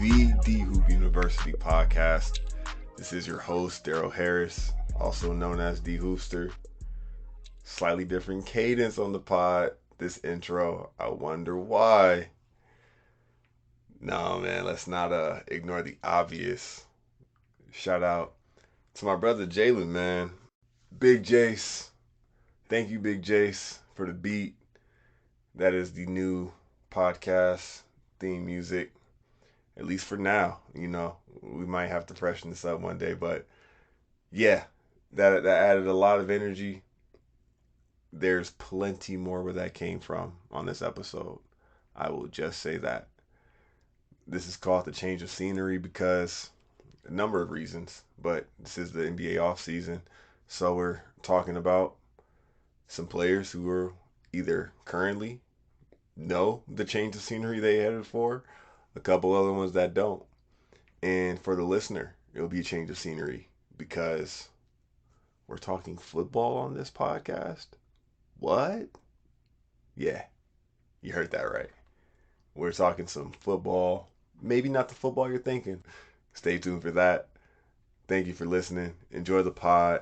the D Hoop University podcast. This is your host, Daryl Harris, also known as D Hoopster. Slightly different cadence on the pod. This intro, I wonder why. No, man, let's not ignore the obvious. Shout out to my brother Jalen, man. Big Jace. Thank you, Big Jace, for the beat. That is the new podcast theme music, at least for now. We might have to freshen this up one day, but yeah, that added a lot of energy. There's plenty more where that came from on this episode. I will just say that. This is called the change of scenery because a number of reasons, but this is the NBA offseason. So we're talking about some players who are either currently know the change of scenery they headed for, a couple other ones that don't. And for the listener, it'll be a change of scenery because we're talking football on this podcast. What? Yeah, you heard that right. We're talking some football. Maybe not the football you're thinking. Stay tuned for that. Thank you for listening. Enjoy the pod.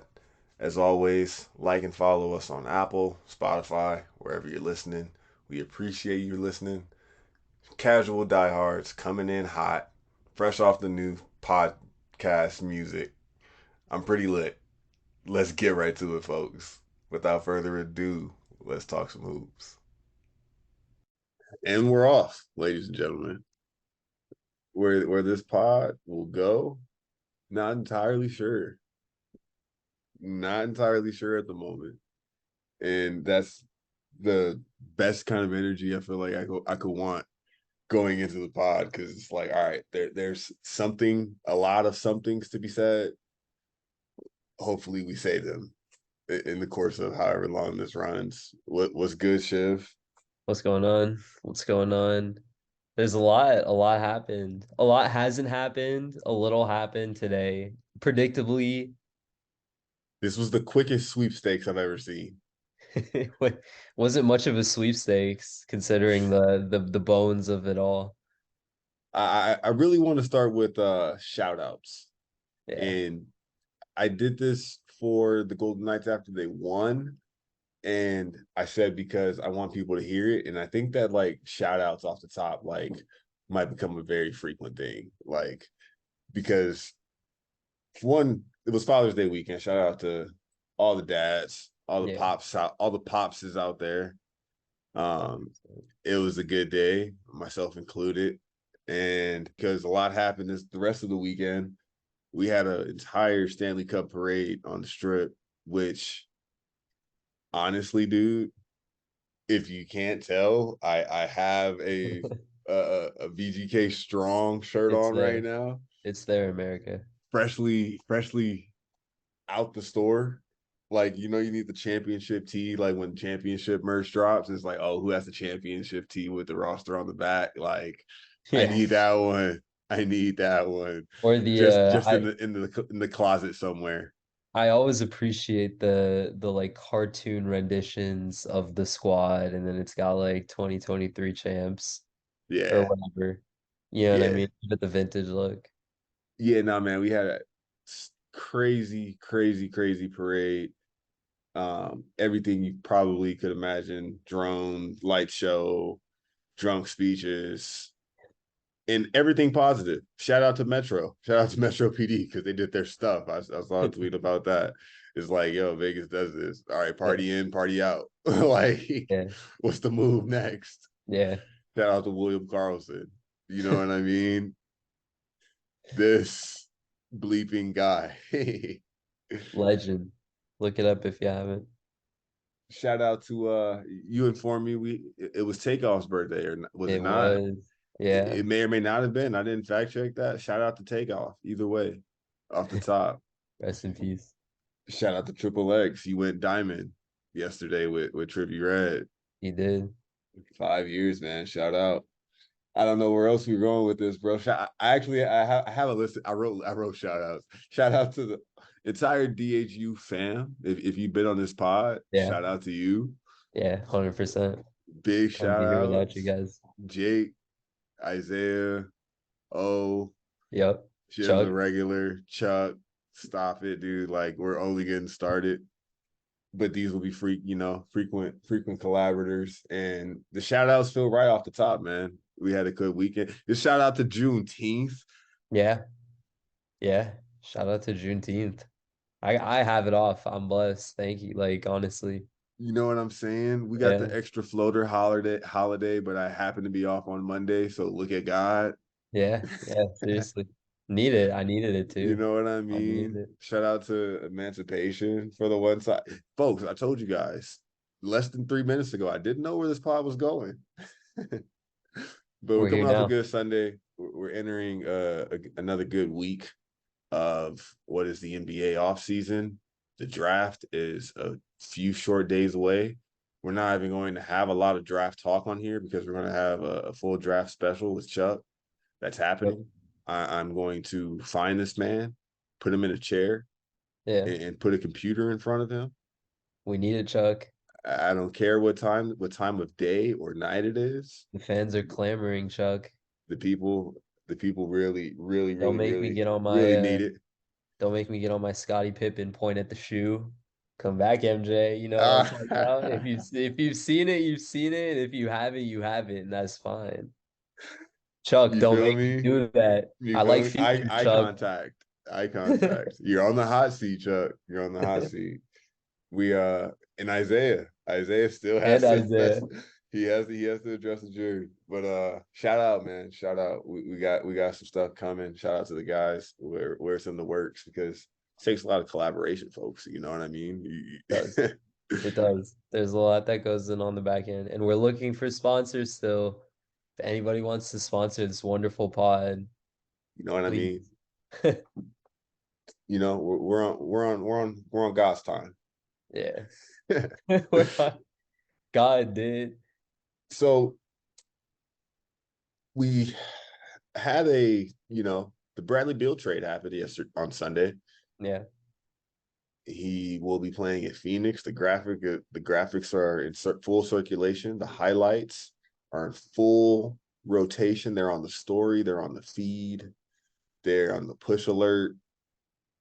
As always, like and follow us on Apple, Spotify, wherever you're listening. We appreciate you listening. Casual diehards coming in hot, fresh off the new podcast music. I'm pretty lit. Let's get right to it, folks. Without further ado, let's talk some hoops. And we're off, ladies and gentlemen. Where this pod will go, not entirely sure. Not entirely sure at the moment. And that's the best kind of energy I feel like I could want going into the pod, because it's like, all right, there's a lot of somethings to be said. Hopefully we say them in the course of however long this runs. What's good, Shiv? What's going on? What's going on? There's a lot. A lot happened. A lot hasn't happened. A little happened today. Predictably, This was the quickest sweepstakes I've ever seen. it wasn't much of a sweepstakes considering the bones of it all. I really want to start with shout outs. Yeah. And I did this for the Golden Knights after they won. And I said, because I want people to hear it. And I think that like shout outs off the top, like, might become a very frequent thing. Like, because one, it was Father's Day weekend. Shout out to all the dads, Yeah. all the pops is out there. It was a good day, myself included. And because a lot happened the rest of the weekend, we had an entire Stanley Cup parade on the strip, which honestly, dude, if you can't tell, I have a VGK strong shirt It's on right there. now, It's there, America. freshly out the store. Like, you need the championship tee. Like when championship merch drops, it's like, oh, who has the championship tee with the roster on the back? Like, I Yeah. need that one. I need that one. Or the Just I in the closet somewhere. I always appreciate the like cartoon renditions of the squad, and then it's got like 2023 champs or Yeah, whatever. You know what I yeah, mean? Give it the vintage look. yeah. No, man, we had a crazy parade. Everything you probably could imagine: drone, light show, drunk speeches, and everything positive. Shout out to Metro. Shout out to Metro PD because they did their stuff. I saw a tweet about that. It's like, yo, Vegas does this. All right, Yeah, party in, party out. Like, yeah, what's the move next? yeah. Shout out to William Carlson. You know what I mean? This bleeping guy. Legend. Look it up if you haven't. Shout out to you informed me it was Takeoff's birthday, or was it It not? was. Yeah. It may or may not have been. I didn't fact check that. Shout out to Takeoff. Either way, off the top. Rest in peace. Shout out to Triple X. He went diamond yesterday with Trippy Red. He did. 5 years, man. Shout out. I don't know where else we're going with this, bro. I have a list. I wrote shout outs. Shout out to the entire DHU fam. If you've been on this pod, Yeah. shout out to you. Yeah. 100%. Big Wouldn't shout be here without you outs. guys. Jake, Isaiah, Oh, Yep. Shiv's a Chuck. regular. Chuck, stop it, dude. Like we're only getting started. But these will be frequent collaborators. And the shout outs feel right off the top, man. We had a good weekend. Just shout out to Juneteenth. Yeah. Yeah. Shout out to Juneteenth. I have it off. I'm blessed. Thank you. Like honestly. You know what I'm saying? We got the Yeah. extra floater holiday, but I happen to be off on Monday. So look at God. Yeah. Yeah. Seriously. Need it. I needed it You too. know what I I needed mean? it. Shout out to Emancipation for the one side. Folks, I told you guys less than 3 minutes ago, I didn't know where this pod was going. But we're We're here coming off a now. good Sunday. We're entering another good week of what is the NBA offseason. The draft is a few short days away. We're not even going to have a lot of draft talk on here because we're going to have a full draft special with Chuck. That's Yep. happening. I'm going to find this man, put him in a chair, Yeah. and put a computer in front of him. We need it, Chuck. I don't care what time of day or night it is. The fans are clamoring, Chuck. The people, the people really, really, Don't really, make me really, get on my really need it. don't make me get on my Scottie Pippen point at the shoe. Come back, MJ. You know what I'm talking about? Uh, If you've seen it, you've seen it. If you haven't, you haven't, and that's fine. Chuck, you don't feel make me me? do that. You I feel like me? futures, Eye Chuck. contact. Eye contact. You're on the hot seat, Chuck. You're on the hot seat. We and Isaiah still And has to Isaiah. he has to address the jury. But shout out, man. Shout out. We got some stuff coming. Shout out to the guys where it's in the works because it takes a lot of collaboration, folks. You know what I mean? It does. It does. There's a lot that goes in on the back end. And we're looking for sponsors still. If anybody wants to sponsor this wonderful pod, You know what I please. mean? You know, we're on God's time. Yeah. We're on. God did. So we had the Bradley Beal trade happened yesterday on Sunday. Yeah. He will be playing at Phoenix. The graphics are in full circulation. The highlights are in full rotation. They're on the story. They're on the feed. They're on the push alert.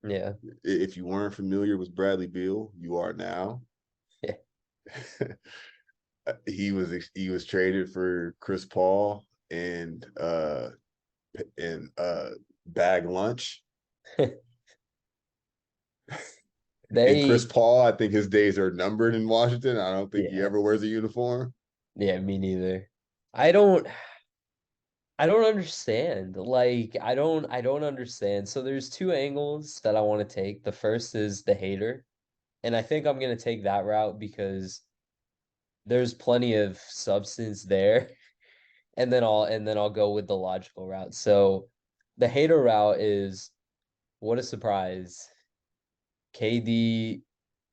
Yeah. If you weren't familiar with Bradley Beal, you are now. Yeah. He was traded for Chris Paul and bag lunch. And Chris They Paul, I think his days are numbered in Washington. I don't think he yeah. ever wears a uniform. Yeah, me neither. I don't I don't understand. Like I don't understand. So there's two angles that I want to take. The first is the hater, and I think I'm gonna take that route because there's plenty of substance there. And then I'll go with the logical route. So the hater route is what a surprise. KD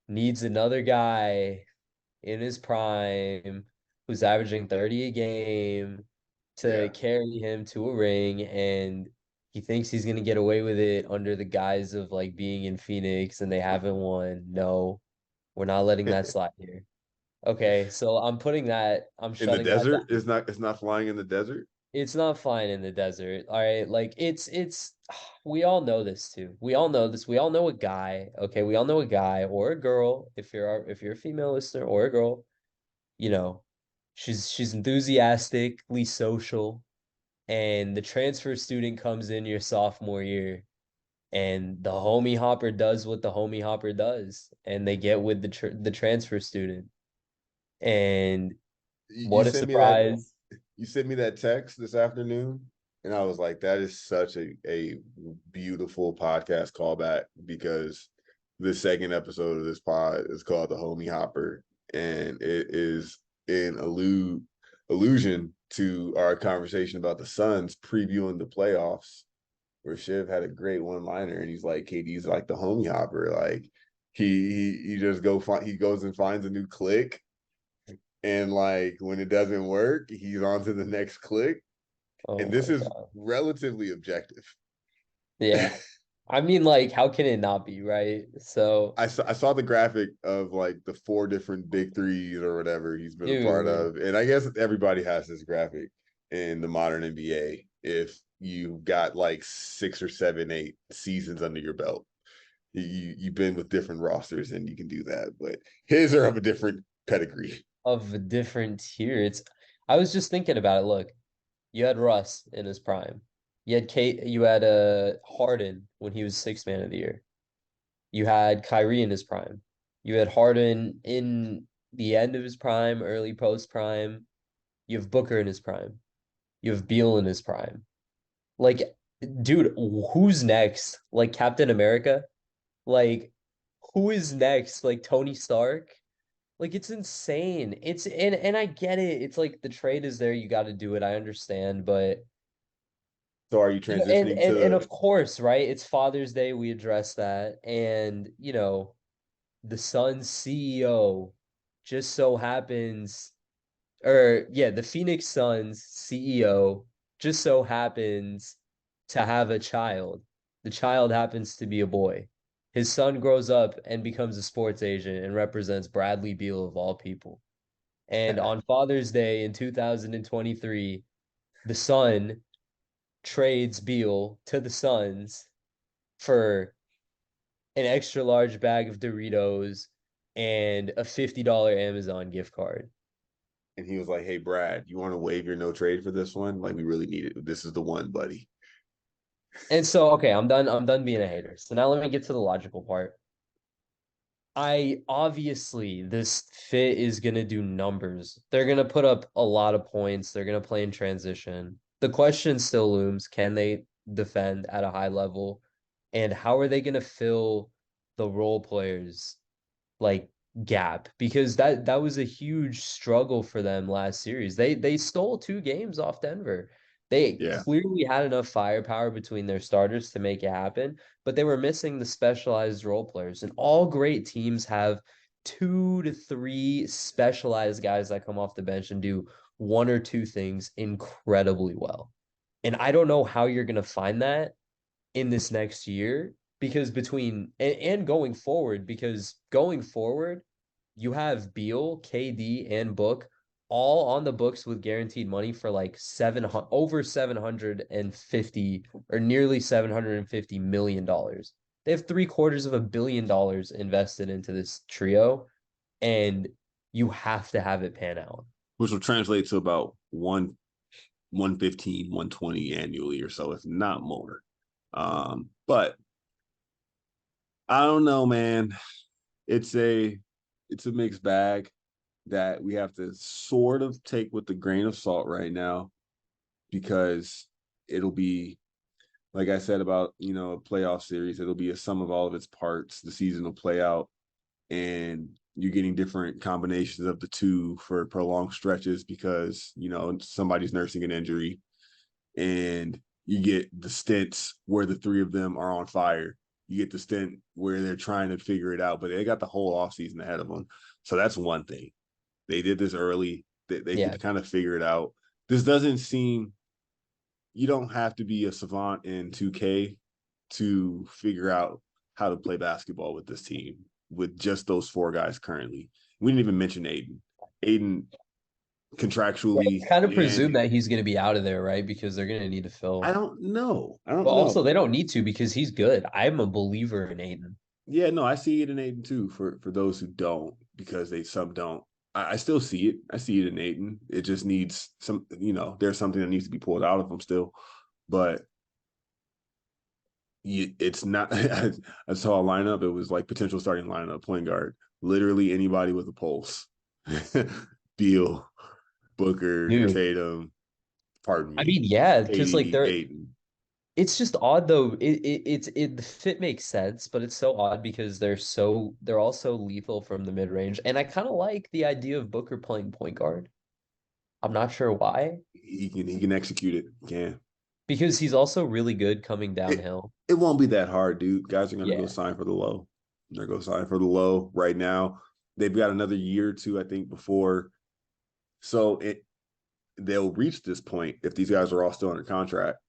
needs another guy in his prime who's averaging 30 a game to Yeah. carry him to a ring, and he thinks he's going to get away with it under the guise of like being in Phoenix and they haven't won. No, we're not letting that slide here. Okay, so I'm In the shutting that desert, down. it's not flying in the desert. It's not flying in the desert. All right. Like it's we all know this too. We all know this. We all know a guy. Okay. We all know a guy or a girl, if you're a female listener or a girl, you know, she's enthusiastically social, and the transfer student comes in your sophomore year, and the homie hopper does what the homie hopper does, and they get with the transfer student. And You what a sent me that. surprise. You sent me that text this afternoon, and I was like, "That is such a beautiful podcast callback," because the second episode of this pod is called "The Homie Hopper," and it is an allusion to our conversation about the Suns previewing the playoffs, where Shiv had a great one liner, and he's like, "KD's like the homie hopper, like he just he goes and finds a new click." And like when it doesn't work, he's on to the next click. Oh And this my is God. relatively objective. Yeah. I mean, like, how can it not be, right? So, I saw the graphic of like the four different big threes or whatever he's been a part dude, of. And I guess everybody has this graphic in the modern NBA. If you've got like 6 or 7, 8 seasons under your belt. You've been with different rosters and you can do that, but his are of a different pedigree. Of a different tier. I was just thinking about it. Look, you had Russ in his prime. You had Harden when he was sixth man of the year. You had Kyrie in his prime. You had Harden in the end of his prime, early post prime. You have Booker in his prime. You have Beal in his prime. Like, dude, who's next? Like Captain America? Like, who is next? Like Tony Stark? Like it's insane. And I get it. It's like the trade is there, you got to do it. I understand, but So are you and transitioning and and to of course, right? It's Father's Day, we address that. And, the Suns CEO just so happens, or yeah, the Phoenix Suns CEO just so happens to have a child. The child happens to be a boy. His son grows up and becomes a sports agent and represents Bradley Beal of all people. And on Father's Day in 2023, the son trades Beal to the Suns for an extra large bag of Doritos and a $50 Amazon gift card. and he was like, "Hey Brad, you want to waive your no trade for this one? Like we really need it. This is the one, buddy." And so, okay, I'm done being a hater. So now let me get to the logical part. I obviously this fit is gonna do numbers. They're gonna put up a lot of points. They're gonna play in transition. The question still looms, can they defend at a high level? And how are they gonna fill the role players like gap? Because that was a huge struggle for them last series. They stole two games off Denver. They Yeah, clearly had enough firepower between their starters to make it happen, but they were missing the specialized role players. And all great teams have 2 to 3 specialized guys that come off the bench and do one or two things incredibly well. And I don't know how you're going to find that in this next year, because and going forward, because going forward, you have Beal, KD, and Book all on the books with guaranteed money for like over 750 or nearly $750 million. They have $750 million invested into this trio, and you have to have it pan out. which will translate to about 115, 120 annually or so, if not more. But I don't know, man. It's a it's a mixed bag that we have to sort of take with a grain of salt right now because it'll be like I said about a playoff series. It'll be a sum of all of its parts. The season will play out, and you're getting different combinations of the two for prolonged stretches because somebody's nursing an injury, and you get the stints where the three of them are on fire. You get the stint where they're trying to figure it out, but they got the whole offseason ahead of them. So that's one thing. They did this early. They Yeah. could kind of figure it out. This doesn't seem, you don't have to be a savant in 2K to figure out how to play basketball with this team with just those four guys currently. We didn't even mention Aiden. Aiden contractually Kind of and presume that he's going to be out of there, right? Because they're going to need to I fill. don't know. I But don't also, know. they don't need to because he's good. I'm a believer in Aiden. Yeah, no, I see it in Aiden too. For those who don't, because some don't. I still see it. I see it in Aiden. It just needs some. There's something that needs to be pulled out of him still. But it's not. I saw a lineup. It was like potential starting lineup, point guard. Literally anybody with a pulse. Beal, Booker, Dude, Tatum. Pardon I me, mean, yeah, because like KD, Aiden. it's just odd though. The fit makes sense, but it's so odd because they're all so lethal from the mid range, and I kind of like the idea of Booker playing point guard. I'm not sure why, He can execute it. He can. because he's also really good coming it downhill. it won't be that hard, dude. Guys are gonna go Yeah, sign for the low. They're gonna go sign for the low right now. They've got another year or two, I think, before. So they'll reach this point if these guys are all still under contract,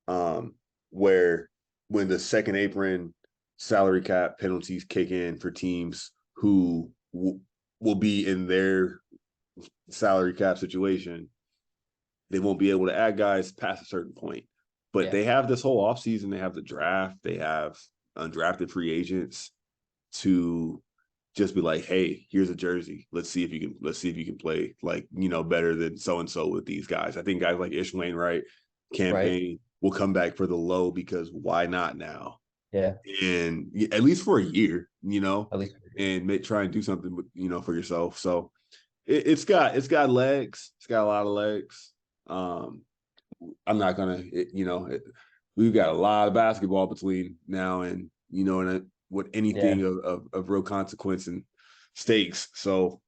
um, where when the second apron salary cap penalties kick in for teams who will be in their salary cap situation, they won't be able to add guys past a certain point. But Yeah. they have this whole offseason. They have the draft. They have undrafted free agents to just be like, hey, here's a jersey. Let's see if you can play better than so and so with these guys. I think guys like Ish Wainwright, Right. Campaign will come back for the low because why not now? Yeah. And at least for a year, At least. and try and do something for yourself. So it's got legs. It's got a lot of legs. I'm not gonna, we've got a lot of basketball between now and what Yeah. anything of real consequence and stakes. So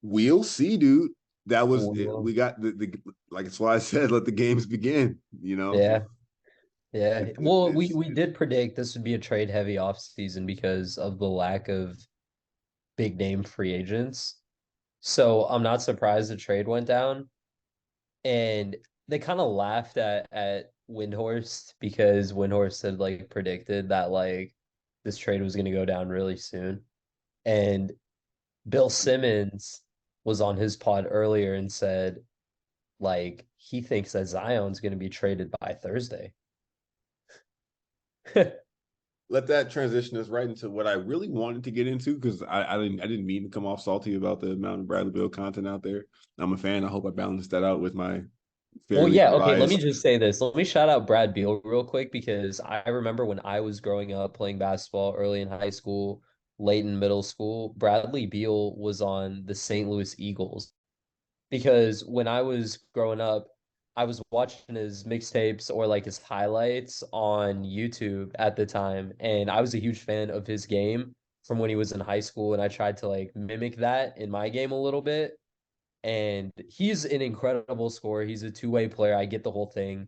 we'll see, dude. That was it. Well, We got the like it's why I said let the games begin. yeah. Yeah. Well, we It's we did predict this would be a trade heavy off season because of the lack of big name free agents. So I'm not surprised the trade went down. And they kind of laughed at Windhorst because Windhorst had like predicted that like this trade was going to go down really soon. And Bill Simmons was on his pod earlier and said like he thinks that Zion's going to be traded by Thursday. let that transition us right into what I really wanted to get into because I didn't mean to come off salty about the amount of Bradley Beal content out there. I'm a fan. I hope I balanced that out with my Well, fairly yeah, okay, let me unbiased. just say this. Let me shout out Brad Beal real quick because I remember when I was growing up playing basketball early in high school, late in middle school, Bradley Beal was on the St. Louis Eagles. Because when I was growing up, I was watching his mixtapes or like his highlights on YouTube at the time, and I was a huge fan of his game from when he was in high school, and I tried to like mimic that in my game a little bit. And he's an incredible scorer. He's a two-way player. I get the whole thing.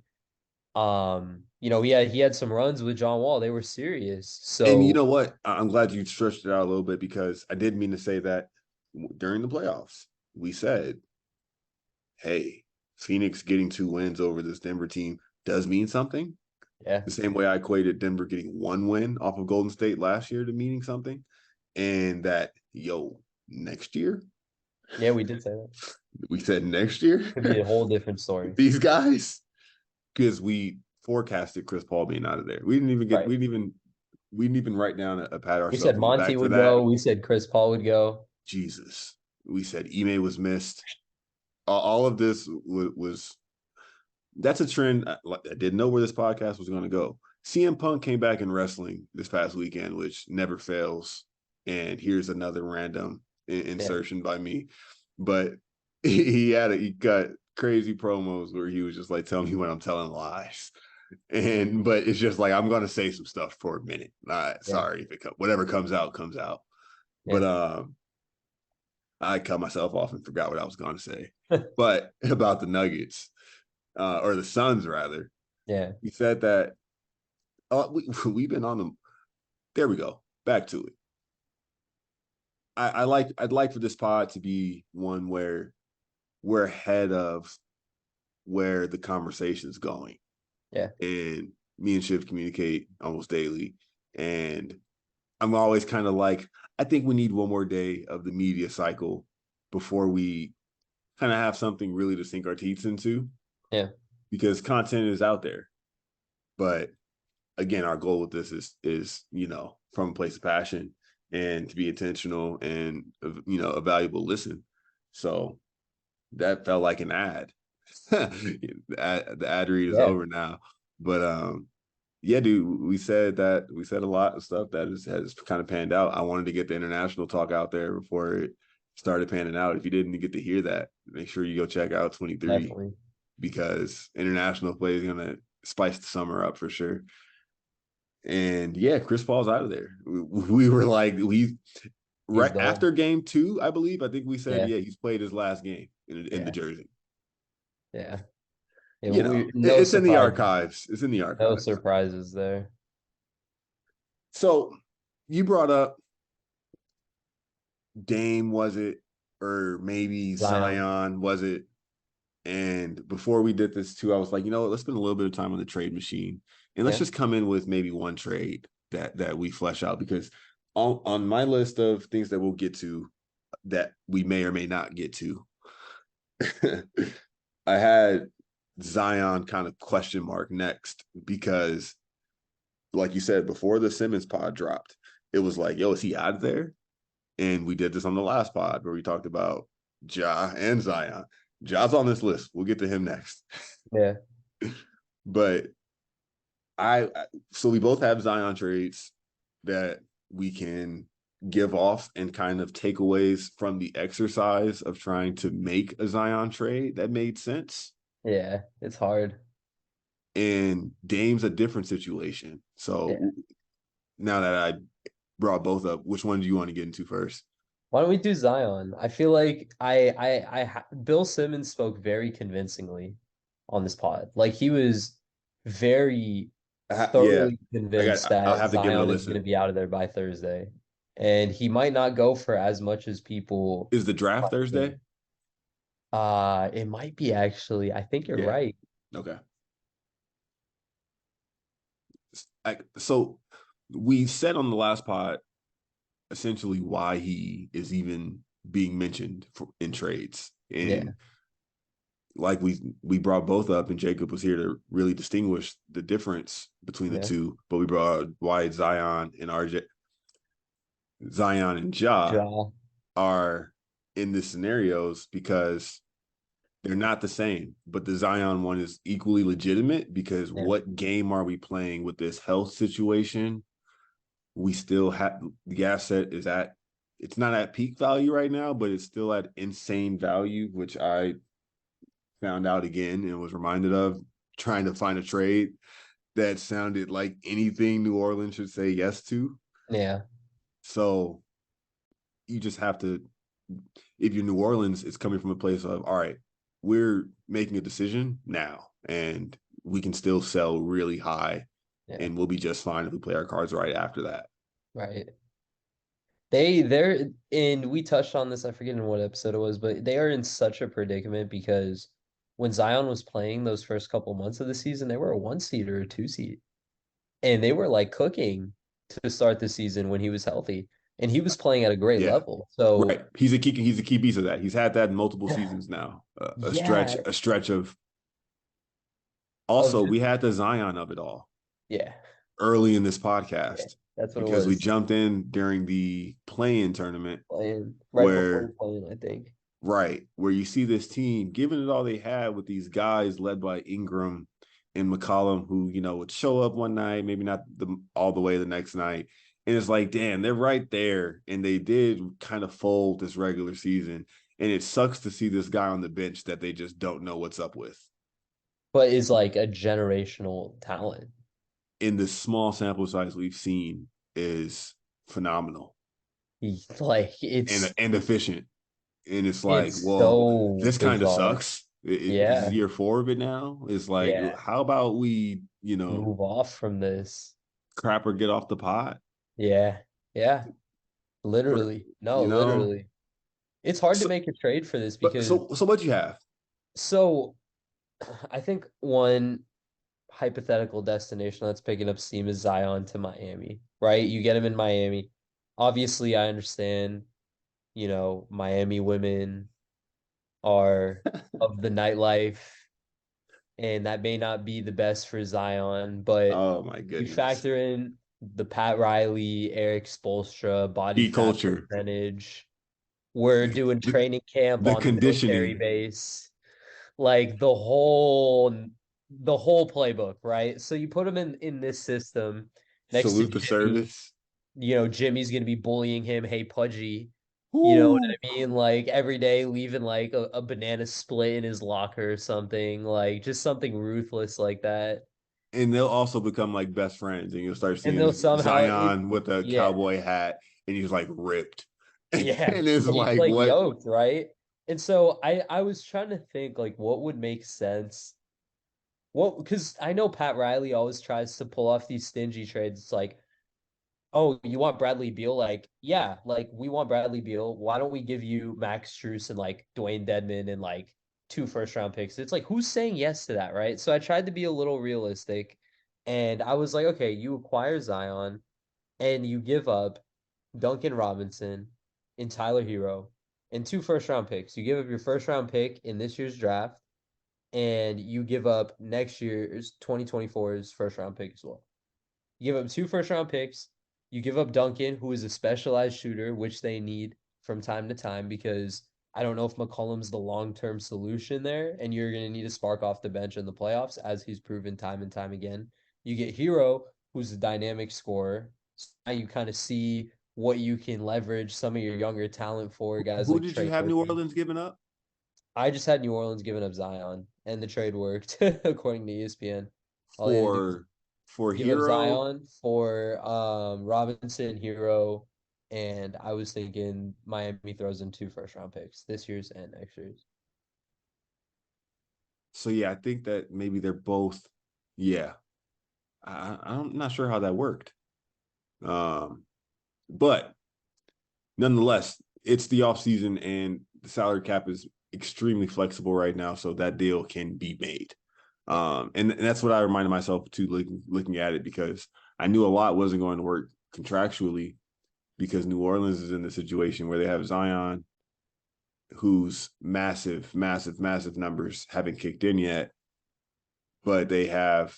He had some runs with John Wall. They were serious. And you So know what? I'm glad you stretched it out a little bit because I did mean to say that during the playoffs, we said, hey, Phoenix getting 2 wins over this Denver team does mean something. yeah, The same way I equated Denver getting 1 win off of Golden State last year to meaning something. And that, next year, yeah, we did say that. we said next year, Could be a whole different story. these guys, because we forecasted Chris Paul being out of there. Right. We didn't even write down a pat We said ourselves on the Monty back for would that. go. We said Chris Paul would go. Jesus. We said Ime was missed. All of this was that's a trend. I didn't know where this podcast was going to go. CM Punk came back in wrestling this past weekend, which never fails. And here's another random Yeah. insertion by me. But he got crazy promos where he was just like, tell me when I'm telling lies. But it's just like I'm gonna say some stuff for a minute. Yeah. Sorry if whatever comes out comes out. But Yeah. I cut myself off and forgot what I was gonna say. But about the Nuggets, or the Suns rather, Yeah. he said that we've been on them. There we go. Back to it. I'd like for this pod to be one where we're ahead of where the conversation's going. Yeah. And me and Shiv communicate almost daily. And I'm always kind of like, I think we need one more day of the media cycle before we kind of have something really to sink our teeth into Yeah. because content is out there. But again, our goal with this is from a place of passion and to be intentional and a valuable listen. So that felt like an ad. The ad read is Yeah. over now, but yeah, dude, we said a lot of stuff that has kind of panned out. I wanted to get the international talk out there before it started panning out. If you didn't get to hear that, make sure you go check out 23 Definitely. because international play is gonna spice the summer up for sure. And yeah, Chris Paul's out of there. We were like, He's right done. after game 2, I believe. I think we said, Yeah. yeah, he's played his last game in the Yeah. jersey. Yeah. Yeah. No It's in the surprises. archives. It's in the No archives. surprises there. So you brought up Dame, was it? Or maybe Zion. Zion, was it? And before we did this too, I was like, let's spend a little bit of time on the trade machine. And let's Yeah. just come in with maybe one trade that we flesh out because on my list of things that we'll get to that we may or may not get to, I had Zion kind of question mark next because, like you said, before the Simmons pod dropped, it was like, yo, is he out of there? And we did this on the last pod where we talked about Ja and Zion. Ja's on this list. We'll get to him next. Yeah. But so we both have Zion trades that we can give off and kind of takeaways from the exercise of trying to make a Zion trade that made sense. Yeah. It's hard. And Dame's a different situation. Yeah. So now that I brought both up, which one do you want to get into first? Why don't we do Zion? I feel like Bill Simmons spoke very convincingly on this pod. Like he was very Yeah, thoroughly convinced I'll that have to give it a Zion is going to listen. be out of there by Thursday. And he might not go for as much as people Is the draft might Thursday? think. It might be actually. I think you're Yeah. right. Okay. So we said on the last pod essentially why he is even being mentioned in trades. Yeah. And like we brought both up, and Jacob was here to really distinguish the difference between the Yeah. two. But we brought why Zion and Ja Ja. are in the scenarios because they're not the same. But the Zion one is equally legitimate because Yeah. what game are we playing with this health situation? We still have the asset is at it's not at peak value right now, but it's still at insane value, which I found out again and was reminded of trying to find a trade that sounded like anything New Orleans should say yes to. Yeah. So you just have to, if you're New Orleans, it's coming from a place of, all right, we're making a decision now and we can still sell really high Yeah. and we'll be just fine if we play our cards right after that. Right. We touched on this, I forget in what episode it was, but they are in such a predicament because when Zion was playing those first couple months of the season, they were a one seed or a two seed. And they were like cooking to start the season when he was healthy. And he was playing at a great Yeah. level. Right. So He's a key piece of that. He's had that in multiple seasons now. yeah, A stretch of of also just we had the Zion of it all yeah, early in this yeah. podcast That's what it because we was. jumped in during the play-in tournament Playing right before where the playing, I think. right where you see this team giving it all they had with these guys led by Ingram and McCollum who would show up one night, maybe not all the way the next night, and it's like damn they're right there, and they did kind of fold this regular season, and it sucks to see this guy on the bench that they just don't know what's up with. But is like a generational talent. In the small sample size we've seen is phenomenal Like and efficient. And it's like, it's well, so this kind of bizarre. sucks. This is Yeah. year 4 of it now. It's like, Yeah. how about we, Move off from this. crap or get off the pot? Yeah. Yeah. For Literally. No, you know, literally. It's hard to so, make a trade for this but because so what you have? so I think one hypothetical destination that's picking up steam is Zion to Miami, right? You get him in Miami. Obviously, I understand, Miami women are of the nightlife, and that may not be the best for Zion, but Oh my you goodness, factor in the Pat Riley, Eric Spoelstra, body e fat culture, percentage. We're doing the training camp the on the military conditioning. base, like the whole playbook, right? So you put him in this system next to Salute the Jimmy. service. Jimmy's gonna be bullying him, hey Pudgy. You know what Woo. I mean? Like every day leaving like a banana split in his locker or something, like just something ruthless like that. And they'll also become like best friends, and you'll start And seeing they'll somehow Zion with a yeah, cowboy hat, and he's like ripped, and yeah. it's He's like like what? yoked, right? And so I was trying to think like what would make sense. What because I know Pat Riley always tries to pull off these stingy trades. It's like, oh, you want Bradley Beal? Like, yeah, like we want Bradley Beal. Why don't we give you Max Strus and like Dwayne Dedman and like 2 first round picks? It's like who's saying yes to that, right? So I tried to be a little realistic, and I was like, okay, you acquire Zion and you give up Duncan Robinson and Tyler Hero and 2 first round picks. You give up your first round pick in this year's draft and you give up next year's 2024's first round pick as well. You give up 2 first round picks. You give up Duncan, who is a specialized shooter, which they need from time to time because I don't know if McCollum's the long-term solution there, and you're going to need a spark off the bench in the playoffs, as he's proven time and time again. You get Hero, who's a dynamic scorer. So now you kind of see what you can leverage some of your younger talent for, guys Who like did you Trey have New Burton. Orleans giving up I just had New Orleans giving up Zion, and the trade worked, according to ESPN. All they had to do was for give up Hero? Zion for Robinson, Hero, and I was thinking Miami throws in 2 first round picks this year's and next year's. So yeah, I think that maybe they're both. Yeah, I'm not sure how that worked. Um, but nonetheless, it's the off season and the salary cap is extremely flexible right now, so that deal can be made. Yeah. And that's what I reminded myself too, looking at it, because I knew a lot wasn't going to work contractually because New Orleans is in the situation where they have Zion, whose massive, massive, massive numbers haven't kicked in yet, but they have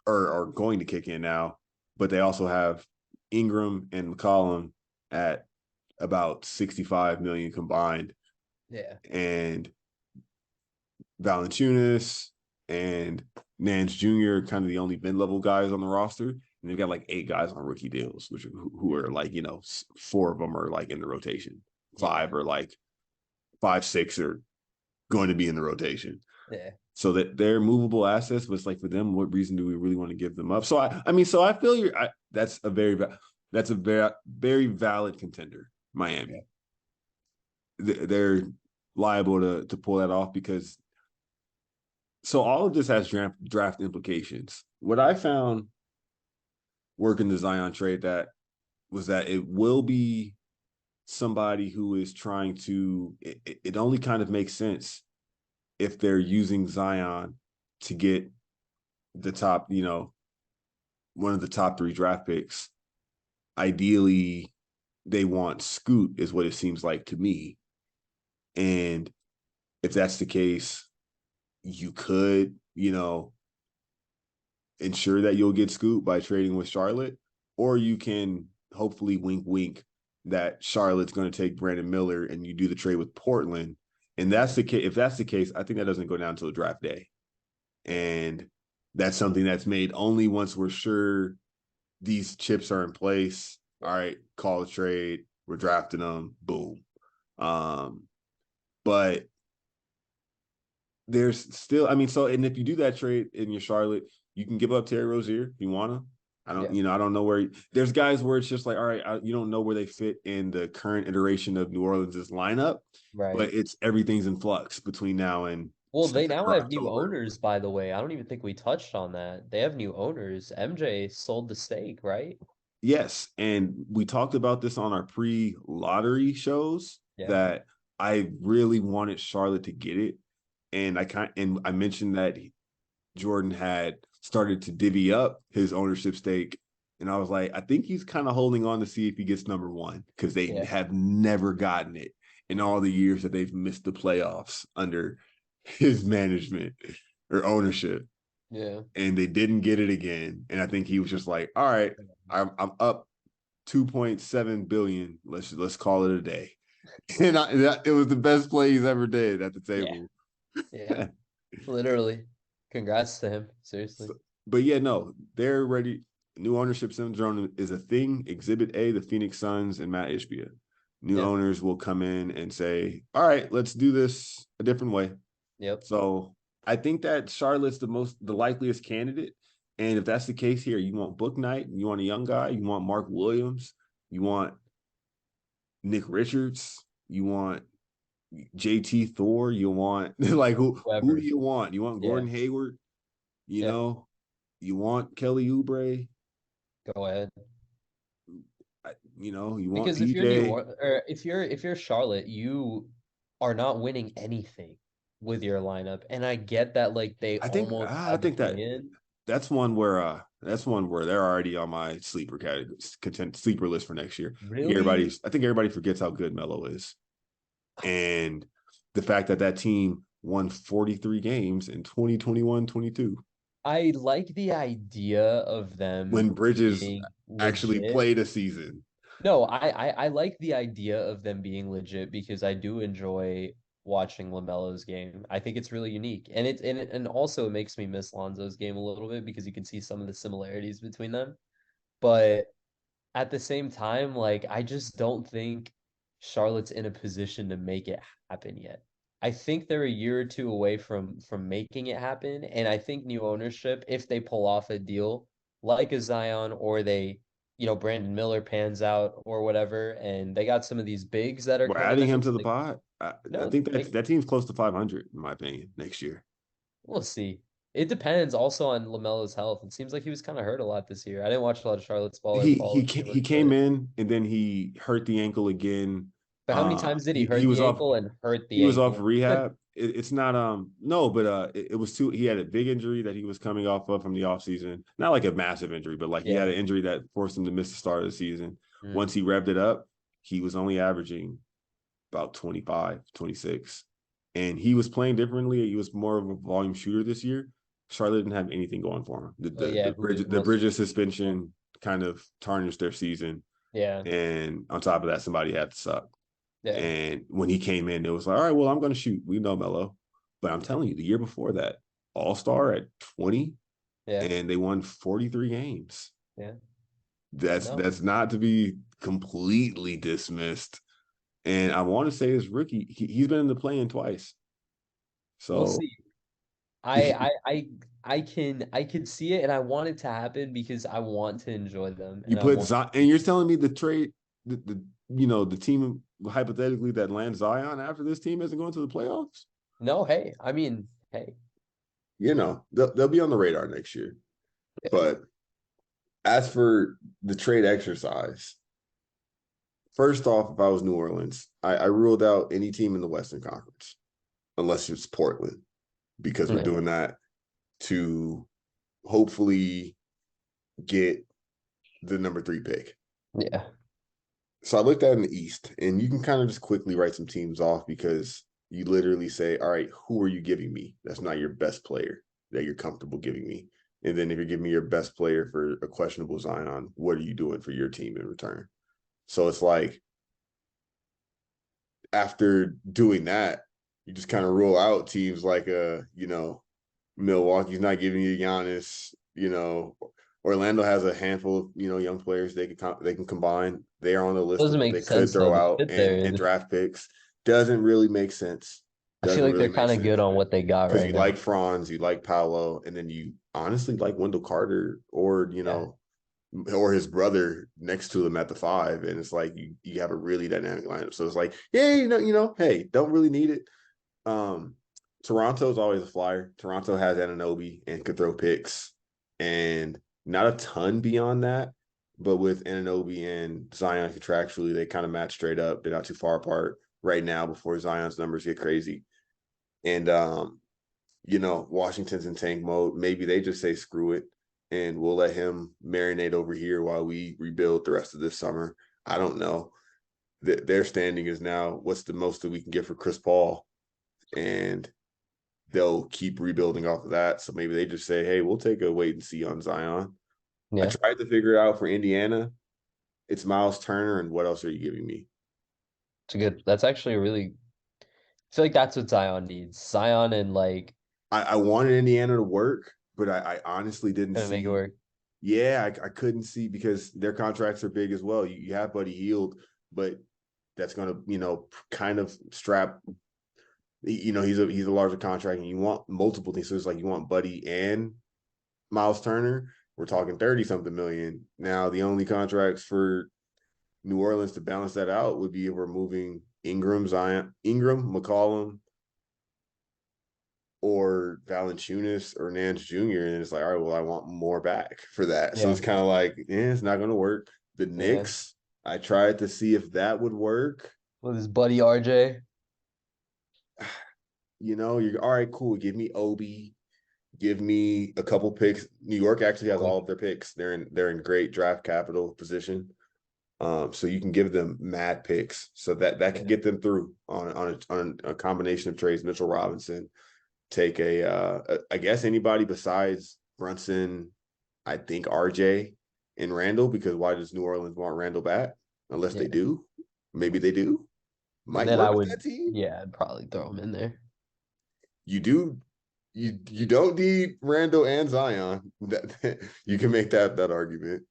or are going to kick in now, but they also have Ingram and McCollum at about 65 million combined. Yeah. And Valanciunas and Nance Jr. kind of the only mid-level guys on the roster. And they've got like 8 guys on rookie deals, which who are like, 4 of them are like in the rotation. Yeah. 5 are like 5, 6 are going to be in the rotation. Yeah. So that they're movable assets, but it's like for them, what reason do we really want to give them up? So I feel that's a very, very valid contender, Miami. They're liable to pull that off because so all of this has draft implications. What I found working the Zion trade that it will be somebody who is trying to. It only kind of makes sense if they're using Zion to get the top, one of the top 3 draft picks. Ideally, they want Scoot, is what it seems like to me. And if that's the case, you could, ensure that you'll get Scoot by trading with Charlotte, or you can hopefully wink, wink that Charlotte's going to take Brandon Miller and you do the trade with Portland. And that's the case. If that's the case, I think that doesn't go down until the draft day. And that's something that's made only once we're sure these chips are in place. All right, call a trade. We're drafting them. Boom. But there's still, and if you do that trade in your Charlotte, you can give up Terry Rozier if you want to. I don't know where there's guys where it's just like, all right, you don't know where they fit in the current iteration of New Orleans' lineup, Right. but everything's in flux between now and Well, they now September, have new October. owners, by the way. I don't even think we touched on that. They have new owners. MJ sold the stake, right? Yes, and we talked about this on our pre-lottery shows Yeah. that I really wanted Charlotte to get it, and I mentioned that Jordan had started to divvy up his ownership stake, and I was like, I think he's kind of holding on to see if he gets number 1 because they Yeah. have never gotten it in all the years that they've missed the playoffs under his management or ownership, Yeah. and they didn't get it again. And I think he was just like, all right, I'm up 2.7 billion. Let's call it a day. And it was the best play he's ever did at the Yeah. table. Yeah. Literally. Congrats to him. Seriously. So, but yeah, no, they're ready. New ownership syndrome is a thing. Exhibit A, the Phoenix Suns and Matt Ishbia. New Yeah. owners will come in and say, all right, let's do this a different way. Yep. So I think that Charlotte's the likeliest candidate. And if that's the case here, you want Book Knight, you want a young guy, you want Mark Williams, you want Nick Richards, you want JT Thor, you want like who do Whoever. you want? You want Yeah. Gordon Hayward, you Yeah. know, you want Kelly Oubre, Go ahead. you want Because if you're New PJ. Orleans, or if you're Charlotte, you are not winning anything with your lineup. And I get that like they almost I had the think that plan. that's one where they're already on my sleeper category sleeper list for next year. Really? I think everybody forgets how good Melo is. And the fact that team won 43 games in 2021-22 I like the idea of when them Bridges being actually legit. played a season. No, I like the idea of them being legit because I do enjoy watching LaMelo's game. I think it's really unique. And also it makes me miss Lonzo's game a little bit because you can see some of the similarities between them. But at the same time, like I just don't think Charlotte's in a position to make it happen yet. I think they're a year or two away from making it happen, and I think new ownership, if they pull off a deal like a Zion or they, Brandon Miller pans out or whatever, and they got some of these bigs that are We're coming adding out. him to the Like, pod. I no, think that team's close to 500 in my opinion next year. we'll see. It depends also on LaMelo's health. It seems like he was kind of hurt a lot this year. I didn't watch a lot of Charlotte's ball or follow too He much, came but in and then he hurt the ankle again. how many times did he He hurt was the off ankle and hurt he the was off ankle? rehab. It's not no, but it was too. He had a big injury that he was coming off of from the offseason. Not like a massive injury, but like he had Yeah. an injury that forced him to miss the start of the season. Mm. Once he revved it up, he was only averaging about 25, 26. And he was playing differently. He was more of a volume shooter this year. Charlotte didn't have anything going for him. Oh yeah, who was The most Bridges suspension kind of tarnished their season. yeah, And on top of that, somebody had to suck. yeah, And when he came in, it was like, all right, well, I'm going to shoot. We know Melo. But I'm telling you, the year before that, All-Star at 20, yeah, and they won 43 games. yeah. No. That's not to be completely dismissed. And I want to say his rookie, he's been in the play-in twice. We'll So see. I can see it and I want it to happen because I want to enjoy them you and I put want Zion, and you're telling me the trade, the team hypothetically that lands Zion after this team isn't going to the playoffs? no, hey, I mean, hey, They'll be on the radar next year. yeah, But as for the trade exercise, first off, if I was New Orleans, I ruled out any team in the Western Conference, unless it's Portland, because we're yeah, doing that to hopefully get the number 3 pick. yeah. So I looked at in the East, and you can kind of just quickly write some teams off because you literally say, all right, who are you giving me? That's not your best player that you're comfortable giving me. And then if you're giving me your best player for a questionable Zion, what are you doing for your team in return? So it's like after doing that, you just kind of rule out teams like Milwaukee's not giving you Giannis, Orlando has a handful of young players they can combine. They are on the list of Doesn't what make they could sense though. throw The out fit there. and draft picks. Doesn't really make sense. I feel Doesn't like really they're make kind of good sense on what they got because right you now. like Franz, you like Paolo, and then you honestly like Wendell Carter Yeah. or his brother next to him at the 5, and it's like you have a really dynamic lineup. So it's like, yeah, hey, don't really need it. Toronto's always a flyer. Toronto has Anunoby and could throw picks, and not a ton beyond that. But with Anunoby and Zion contractually, they kind of match straight up. They're not too far apart right now before Zion's numbers get crazy. And Washington's in tank mode. Maybe they just say screw it and we'll let him marinate over here while we rebuild the rest of this summer. I don't know. Their standing is now what's the most that we can get for Chris Paul, and they'll keep rebuilding off of that. So maybe they just say, hey, we'll take a wait and see on Zion. I Yeah. tried to figure it out for Indiana. It's Miles Turner, and what else are you giving me? That's actually a really, I feel like that's what Zion needs. Zion and like I wanted Indiana to work, but I honestly didn't gonna make it see. work. Yeah, I couldn't see because their contracts are big as well. You have Buddy Hield, but that's going to, kind of strap. He's a larger contract, and you want multiple things. So it's like you want Buddy and Miles Turner. We're talking 30 something million. Now the only contracts for New Orleans to balance that out would be if we're moving Ingram, McCollum, or Valanciunas or Nance Jr. And it's like, all right, well, I want more back for that. So it's Yeah. kind of like, it's not going to work. The Yeah. Knicks, I tried to see if that would work. With his buddy RJ. You're all right, cool. Give me Obi. Give me a couple picks. New York actually has all Quick. of their picks. They're in great draft capital position. So you can give them mad picks, so that can Yeah. get them through on a combination of trades. Mitchell Robinson, take I guess anybody besides Brunson, I think RJ and Randall, because why does New Orleans want Randall back? Unless they Yeah. do. Maybe they do. And Might then I work with would, that team. yeah, I'd probably throw him in there. You do you don't need Randall and Zion. That you can make that argument.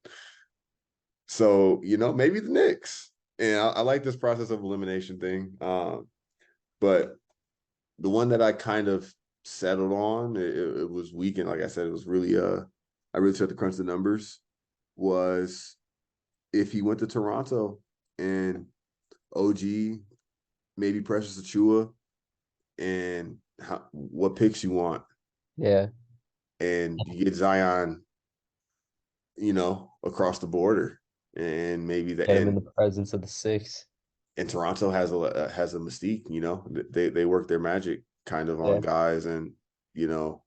So, maybe the Knicks. And I like this process of elimination thing. But the one that I kind of settled on, it was weak, and like I said, it was really I really tried to crunch the numbers, was if he went to Toronto and OG, maybe Precious Achua, and what picks you want, Yeah. and you get Zion, across the border, and maybe the Get him in the and presence of the six. and Toronto has a mystique. They work their magic kind of on Yeah. guys, and you know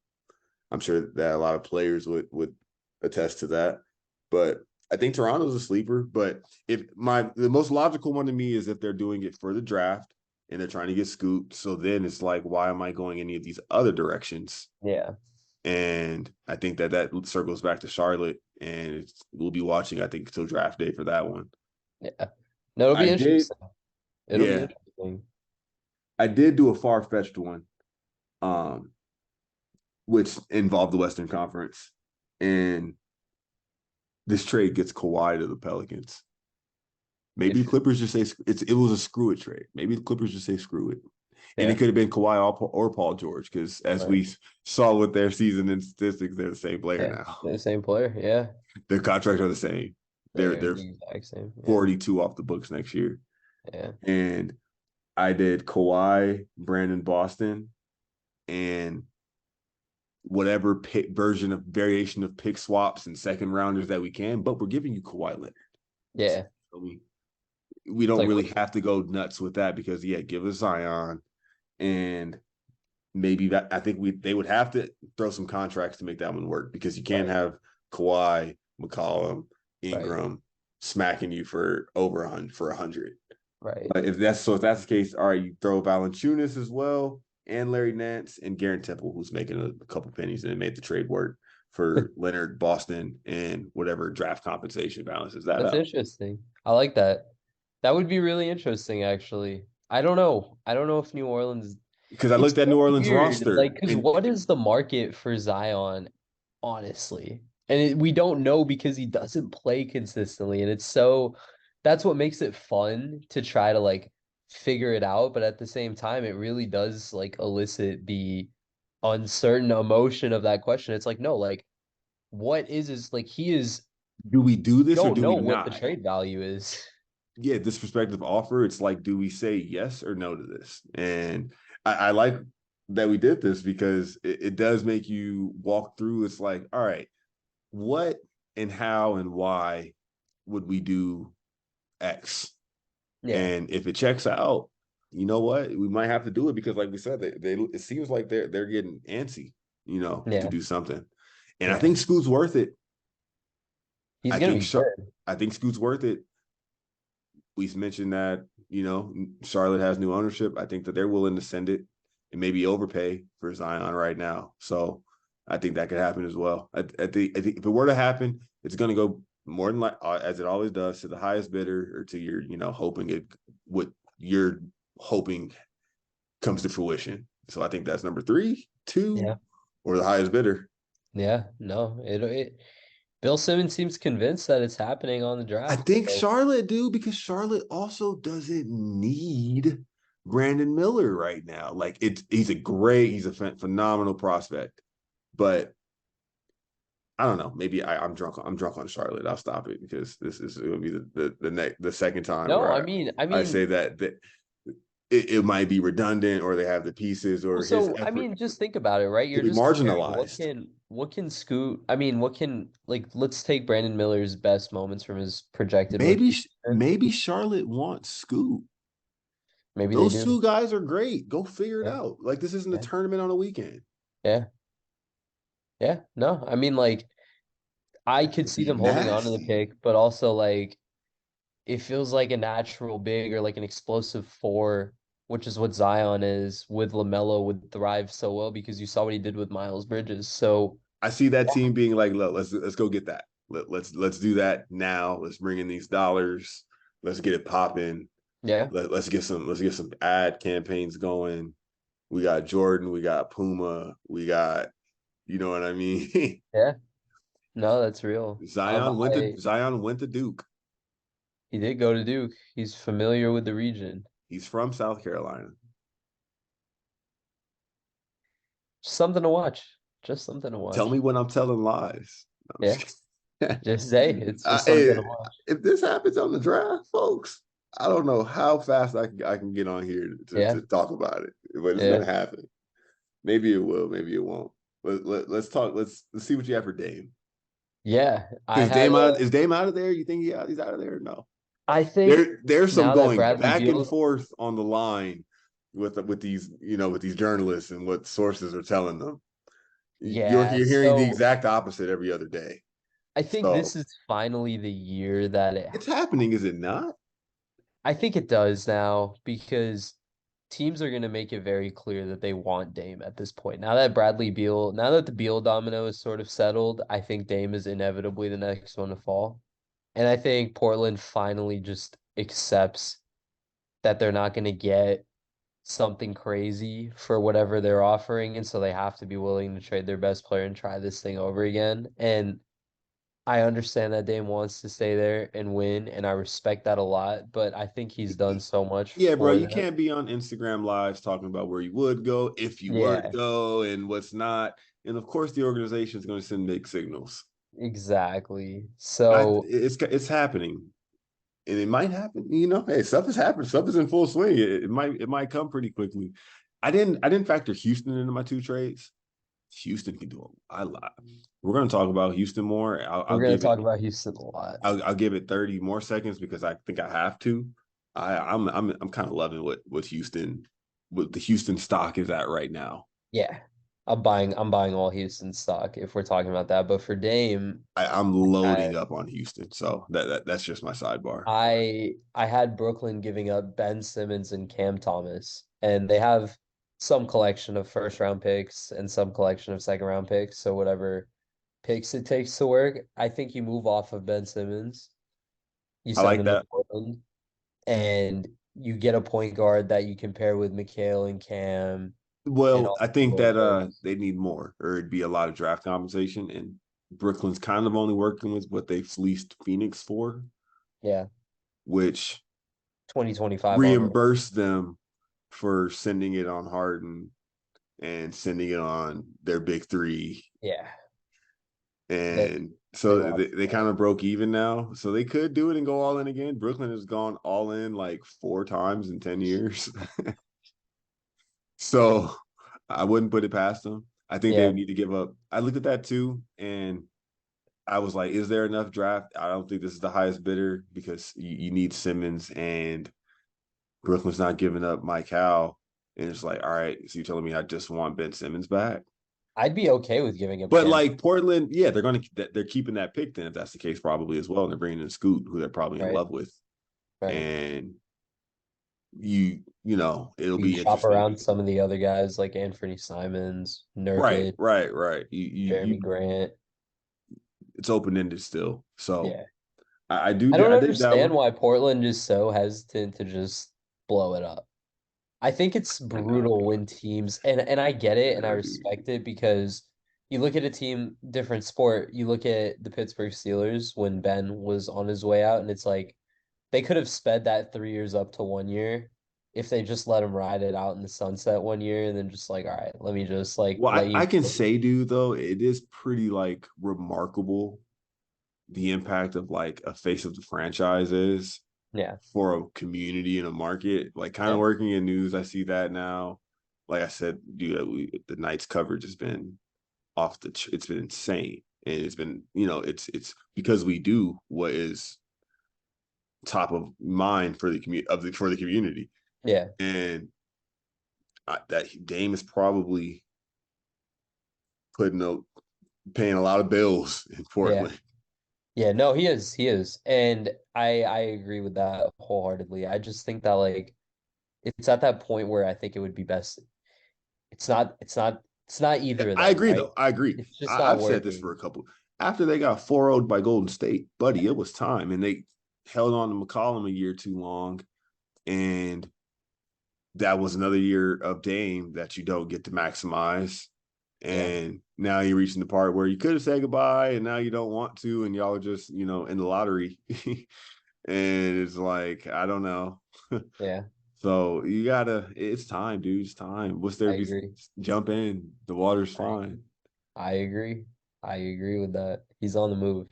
I'm sure that a lot of players would attest to that. But I think Toronto's a sleeper. But if the most logical one to me is if they're doing it for the draft and they're trying to get scooped. So then it's like, why am I going any of these other directions? Yeah. And I think that circles back to Charlotte, and we'll be watching, I think, until draft day for that one. Yeah. No, it'll I be did, interesting. It'll be yeah, interesting. I did do a far fetched one, um, which involved the Western Conference, and this trade gets Kawhi to the Pelicans. Maybe the If Clippers just say it was a screw it trade. Maybe the Clippers just say screw it, and it yeah, could have been Kawhi or Paul George, because as right. we saw with their season and statistics, they're the same player Yeah. now. They're the same player. Yeah. Their contracts are the same. They're They're they're the exact same. Yeah. 42 off the books next year. Yeah. And I did Kawhi, Brandon Boston, and whatever pick version of variation of pick swaps and second rounders that we can, but we're giving you Kawhi Leonard. Yeah. So we It's don't like really have to go nuts with that, because give us Zion, and maybe that I think they would have to throw some contracts to make that one work, because you can't right. have Kawhi, McCollum, Right. Ingram smacking you for over 100. Right. But if that's the case, all right, you throw Valanciunas as well, and Larry Nance and Garrett Temple, who's making a couple pennies, and it made the trade work for Leonard, Boston, and whatever draft compensation balances that That's out. interesting. I like that. That would be really interesting, actually. I don't know. I don't know if New Orleans. Because I It's looked at so New Orleans weird. Like, roster, because and what is the market for Zion, honestly? And we don't know because he doesn't play consistently. And that's what makes it fun to try to like figure it out. But at the same time, it really does like elicit the uncertain emotion of that question. It's like, no, like, what is like, do we do this or don't do know we what the not? trade value is. Yeah, this prospective offer, it's like, do we say yes or no to this? And I like that we did this, because it does make you walk through. It's like, all right, what and how and why would we do X? Yeah. And if it checks out, you know what? We might have to do it, because, like we said, it seems like they're getting antsy, to Yeah. do something. And I Yeah. think Scoot's worth it. He's I gonna think be good. I think Scoot's worth it. We've mentioned that, Charlotte has new ownership. I think that they're willing to send it and maybe overpay for Zion right now. So I think that could happen as well. I think if it were to happen, it's going to go more than like, as it always does, to the highest bidder, or to your, hoping what you're hoping comes to fruition. So I think that's number three, two, Yeah. or the highest bidder. Yeah. No, Bill Simmons seems convinced that it's happening on the I draft. think So Charlotte do, because Charlotte also doesn't need Brandon Miller right now. Like, he's a phenomenal prospect, but I don't know. Maybe I'm drunk. I'm drunk on Charlotte. I'll stop it, because this is going to be the second time no, where I I mean, say that it might be redundant, or they have the pieces, well, or his so I effort mean, just think about it, right? could You're be just comparing marginalized. what can Scoot, I mean, what can like let's take Brandon Miller's best moments from his projected Maybe rookie season. maybe Charlotte wants Scoot. Maybe they Those do. two guys are great. Go figure it Yeah. out. Like, this isn't a Yeah. tournament on a weekend. Yeah. Yeah. No, I mean like I That could could see be them holding on to the nasty. pick, but also like it feels like a natural big or like an explosive four, which is what Zion is with LaMelo would thrive so well because you saw what he did with Miles Bridges. So I see that team being like, look, let's go get that. Let's do that now. Let's bring in these dollars. Let's get it popping. yeah, Let's get some ad campaigns going. We got Jordan, we got Puma, we got, you know what I mean? yeah, no, that's real. Zion went to Duke. He did go to Duke. He's familiar with the region. He's from South Carolina. Just something to watch. Just something to Tell watch. me when I'm telling lies. No, I'm Yeah, just just say it's uh, just something hey, to watch. if this happens on the draft, folks, I don't know how fast I can get on here Yeah, to talk about it, but it's yeah, gonna happen. Maybe it will, maybe it won't. Let's talk. Let's see what you have for Dame. yeah. I Is had Dame out? Is Dame out of there? You think he's out of there? No. I think There's some now that going Bradley back and Beal, forth on the line with these with these journalists and what sources are telling them. You're yeah. you're hearing the So exact opposite every other day. I think So this is finally the year that it's happening, is it not? I think it does now because teams are going to make it very clear that they want Dame at this point. Now that the Beal domino is sort of settled, I think Dame is inevitably the next one to fall. And I think Portland finally just accepts that they're not going to get something crazy for whatever they're offering. And so they have to be willing to trade their best player and try this thing over again. And I understand that Dame wants to stay there and win, and I respect that a lot, but I think he's done so much Yeah, bro, for you them. can't be on Instagram lives talking about where you would go, if you would Yeah, go, and what's not. And of course, the organization is going to send mixed signals. exactly. So, It's happening, and it might happen. Hey, stuff is happening. Stuff is in full swing. It might come pretty quickly. I didn't factor Houston into my two trades. Houston can do a lot. We're going to talk about Houston more. I'll we're going to give it talk about Houston a lot. I'll give it 30 more seconds because I think I have to. I'm kind of loving what the Houston stock is at right now. Yeah. I'm buying all Houston stock if we're talking about that. But for Dame, I'm I loading up on Houston, so that's just my sidebar. I had Brooklyn giving up Ben Simmons and Cam Thomas, and they have some collection of first round picks and some collection of second round picks. So whatever picks it takes to work. I think you move off of Ben Simmons, you I send like him to that. Portland, and you get a point guard that you can pair with Mikhail and Cam and Well, all I the think role that players. they need more, or it'd be a lot of draft compensation, and Brooklyn's kind of only working with what they fleeced Phoenix for, Yeah, which 2025 onward. reimbursed them for sending it on Harden and sending it on their big three. Yeah, they And they so lost. they kind of broke even now. So they could do it and go all in again. Brooklyn has gone all in like 4 times in 10 years. So I wouldn't put it past them. I think they Yeah, would need to give up. I looked at that too. And I was like, is there enough draft? I don't think this is the highest bidder because you need Simmons and Brooklyn's not giving up Mike Howe. And it's like, all right, so you're telling me I just want Ben Simmons back? I'd be okay with giving up But Cam. like Portland, yeah, they're keeping that pick then if that's the case probably as well, and they're bringing in Scoot, who they're probably in Right, love with, right. and it'll You be shop interesting. around some of the other guys like Anthony Simons, Right, Nurkic, right, right. Jeremy Grant. It's open ended still, so Yeah. I don't I dig that understand one. why Portland is so hesitant to just blow it up. I think it's I know. brutal when teams and I get it and I I do. respect it because you look at a team, different sport, you look at the Pittsburgh Steelers when Ben was on his way out, and it's like they could have sped that 3 years up to 1 year if they just let him ride it out in the sunset 1 year and then just like, all right, let me just like Well, let I you. can say, dude, though, it is pretty like remarkable the impact of like a face of the franchise is Yeah, for a community and a market. Like kind of yeah, working in news, I see that now. Like I said, dude, the Knights coverage has been it's been insane, and it's been it's because we do what is top of mind for the community for the community, yeah. and that Dame is probably putting paying a lot of bills in Yeah. Portland. Yeah, no, he is. He is. And I agree with that wholeheartedly. I just think that like it's at that point where I think it would be best. It's not either of I them, agree, right? though. I agree. It's just not I've said this for working. a couple. After they got 4-0'd by Golden State, buddy, it was time. And they held on to McCollum a year too long. And that was another year of Dame that you don't get to maximize. Yeah. And now you're reaching the part where you could have said goodbye and now you don't want to. And y'all are just, in the lottery. And it's like, I don't know. Yeah. So it's time, dude. It's time. What's there I to be? agree. Jump in. The water's I agree. fine. I agree. I agree with that. He's on the move.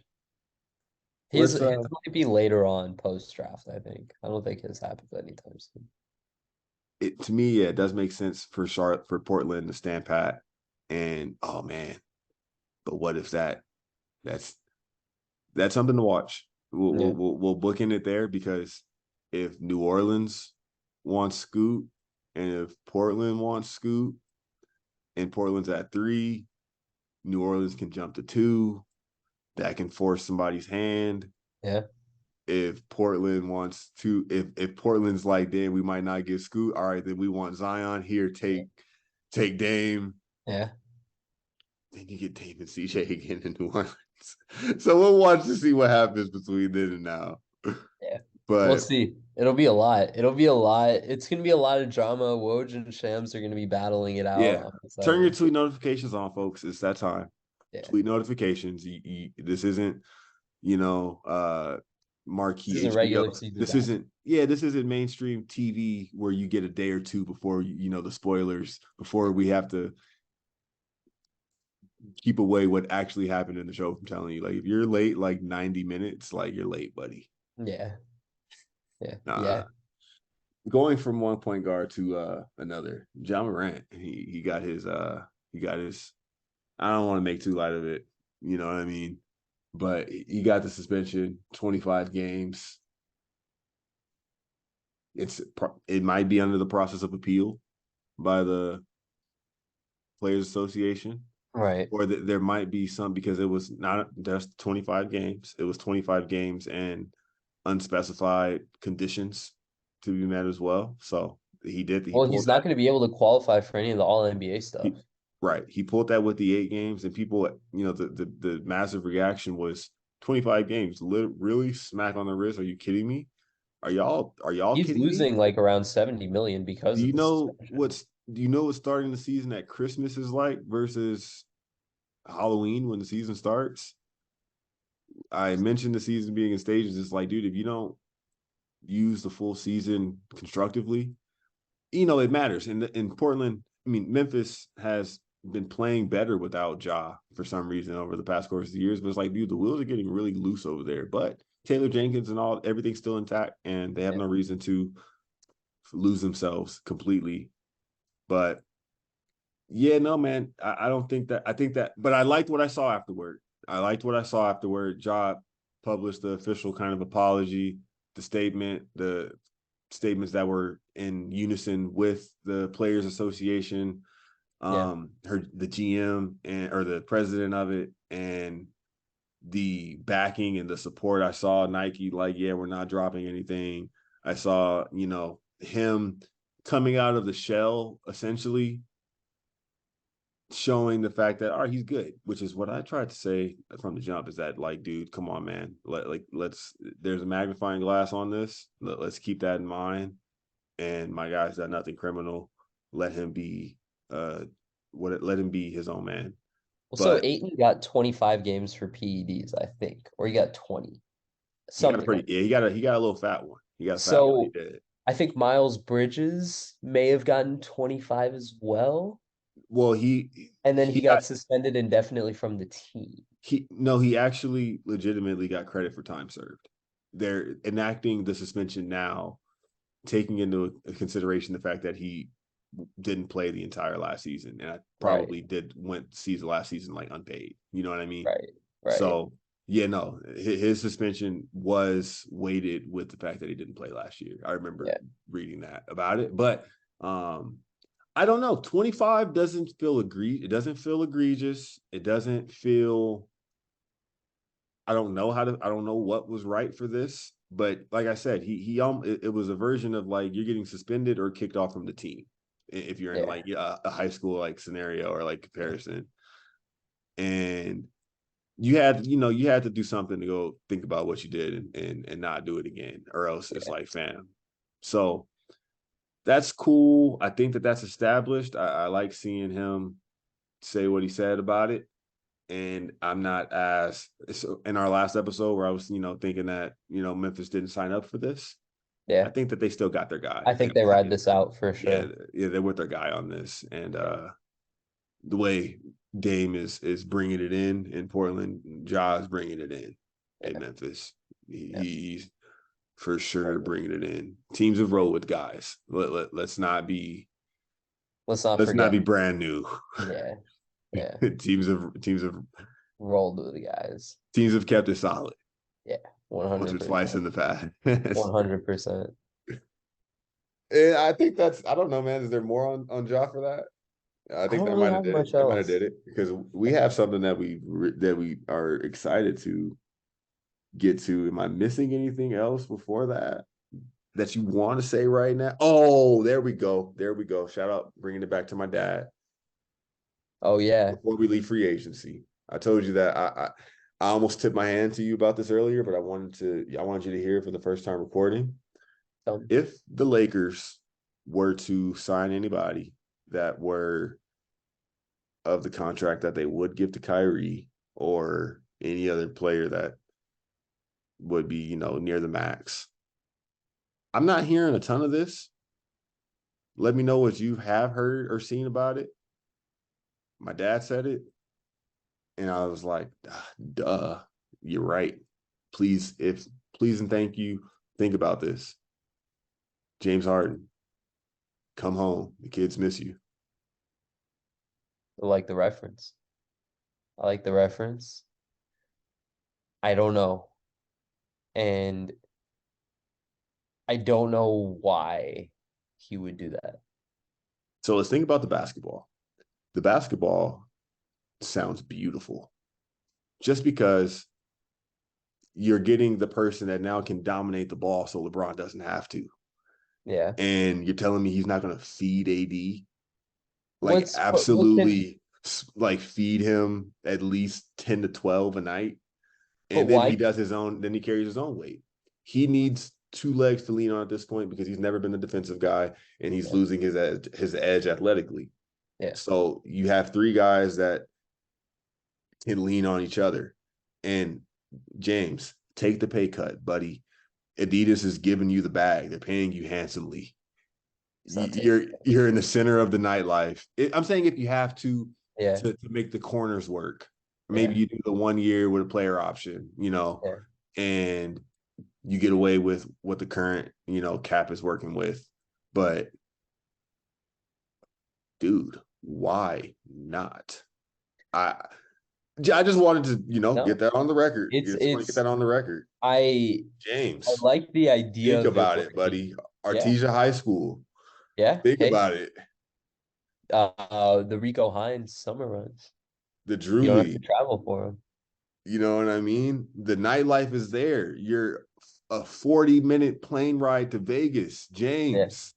His Let's his might be later on post draft, I think. I don't think his happens anytime soon. to me, yeah, it does make sense for Charlotte, for Portland to stand pat. And oh man, but what if that's that's something to watch. Yeah. We'll book in it there, because if New Orleans wants Scoot, and if Portland wants Scoot, and Portland's at 3, New Orleans can jump to 2. That can force somebody's hand. Yeah. If Portland wants to, if Portland's like, damn, we might not get Scoot. All right, then we want Zion here. Take Dame. Yeah. Then you get Dame and CJ again in New Orleans. So we'll watch to see what happens between then and now. Yeah. We'll But see. It'll be a lot. It'll be a lot. It's gonna be a lot of drama. Woj and Shams are gonna be battling it out. yeah, I'm turn your excited. tweet notifications on, folks. It's that time. Yeah. Tweet notifications. This isn't, you know, This marquee is a regular HBO. season This back. isn't, yeah, this isn't mainstream TV where you get a day or two before the spoilers, before we have to keep away what actually happened in the show from telling you. Like, if you're late like 90 minutes, like, you're late, buddy. Yeah. Yeah. Uh Yeah. going from one point guard to another. Ja Morant, he got his I don't want to make too light of it, you know what I mean? But he got the suspension, 25 games. It might be under the process of appeal by the Players Association, Right. or there might be some, because it was not just 25 games. It was 25 games and unspecified conditions to be met as well. So he Well, pulled he's not that. going to be able to qualify for any of the All NBA stuff. He, right. He pulled that with the 8 games, and people, the massive reaction was 25 games. Really, smack on the wrist. Are you kidding me? Are y'all He's kidding me? losing like around 70 million Do because you of the know suspension. what starting the season at Christmas is like versus Halloween when the season starts? I mentioned the season being in stages. It's like, dude, if you don't use the full season constructively, it matters. In Portland, I mean, Memphis has been playing better without Ja for some reason over the past course of the years. But it's like, dude, the wheels are getting really loose over there. But Taylor Jenkins and everything's still intact, and they have Yeah. no reason to lose themselves completely. But yeah, no, man, I don't think that. I think that, but I liked what I saw afterward. Ja published the official kind of apology, the statements that were in unison with the Players Association, Yeah. the GM or the president of it, and the backing and the support. I saw Nike like, yeah, we're not dropping anything. I saw, him coming out of the shell, essentially showing the fact that, all right, he's good, which is what I tried to say from the jump, is that, like, dude, come on, man. Let's there's a magnifying glass on this. Let's keep that in mind. And my guy's done nothing criminal. Let him be let him be his own man. Well, so But Aiton got 25 games for PEDs, I think, or he got 20, he got a something pretty like that. yeah, he got a little fat one. He got a fat one. He So did. I think Miles Bridges may have gotten 25 as well. Well, And then he he got got suspended indefinitely from the team. he actually legitimately got credit for time served. They're enacting the suspension now, taking into consideration the fact that he didn't play the entire last season, and I Right, probably went season last season like unpaid. You know what I mean? right, right. So yeah, no, his suspension was weighted with the fact that he didn't play last year. I remember Yeah. reading that about it, but I don't know. 25 doesn't feel It doesn't feel egregious. It doesn't feel. I don't know I don't know what was right for this, but like I said, it was a version of like you're getting suspended or kicked off from the team if you're in Yeah. like a high school like scenario or like comparison. And you had to do something to go think about what you did and not do it again, or else it's Yeah. like, fam. So that's cool. I think that's established. I like seeing him say what he said about it. And I'm not as in our last episode where I was, thinking that, Memphis didn't sign up for this. I Yeah. think that they still got their guy. I think they ride this out for Yeah, sure. yeah, they're with their guy on this. And Yeah. the way Dame is bringing it in Portland, Ja is bringing it in Yeah. Memphis. Yeah. He's for sure bringing it in. Teams have rolled with guys. Let's not be forget. brand new. Yeah. Yeah. teams have Rolled with the guys. teams have kept it solid Yeah. once or twice 100%. in the past. 100%. And I think I don't know, man. Is there more on Ja for that? I I think don't that really might have have did it. much That might have did else. it because we have something that we are excited to get to. Am I missing anything else before that you want to say right now? Oh, there we go. There we go. Shout out, bringing it back to my dad. Oh yeah. Before we leave free agency, I told you that I almost tipped my hand to you about this earlier, but I wanted you to hear it for the first time recording. If the Lakers were to sign anybody that were of the contract that they would give to Kyrie or any other player that would be, near the max. I'm not hearing a ton of this. Let me know what you have heard or seen about it. My dad said it, and I was like, duh, you're right. Please and thank you. Think about this. James Harden, come home. The kids miss you. I like the reference. I like the reference. I don't know. And I don't know why he would do that. So let's think about the basketball. The basketball sounds beautiful just because you're getting the person that now can dominate the ball so LeBron doesn't have to. Yeah. And you're telling me he's not going to feed AD? Like What can absolutely like feed him at least 10 to 12 a night. but And then why then he carries his own weight. He needs two legs to lean on at this point because he's never been the defensive guy and he's yeah, losing his edge athletically. yeah. So you have three guys that can lean on each other. And James, take the pay cut, buddy. Adidas is giving you the bag. They're paying you handsomely. It's not taking You're in the center of the nightlife. I'm saying if you have yeah, to make the corners work, maybe yeah, you do the 1 year with a player option, yeah. and you get away with what the current cap is working with. But dude, why not? I just wanted to No, get that on the record. it's Just want to get that on the record. I I James, like the idea think of it about it, working. buddy. Yeah, Artesia High School. yeah. Think Hey, about it. the Rico Hines summer runs. The Drew You don't have to League. travel for them. You know what I mean? The nightlife is there. You're a 40-minute plane ride to Vegas, Yeah. James.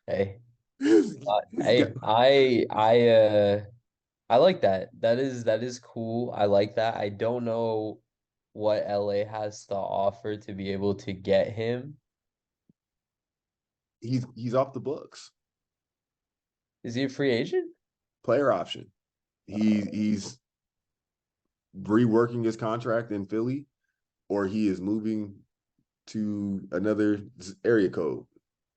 Hey, This guy, I like that. That is cool. I like that. I don't know what LA has to offer to be able to get him. he's off the books. Is he a free agent? Player option. He's reworking his contract in Philly, or he is moving to another area code.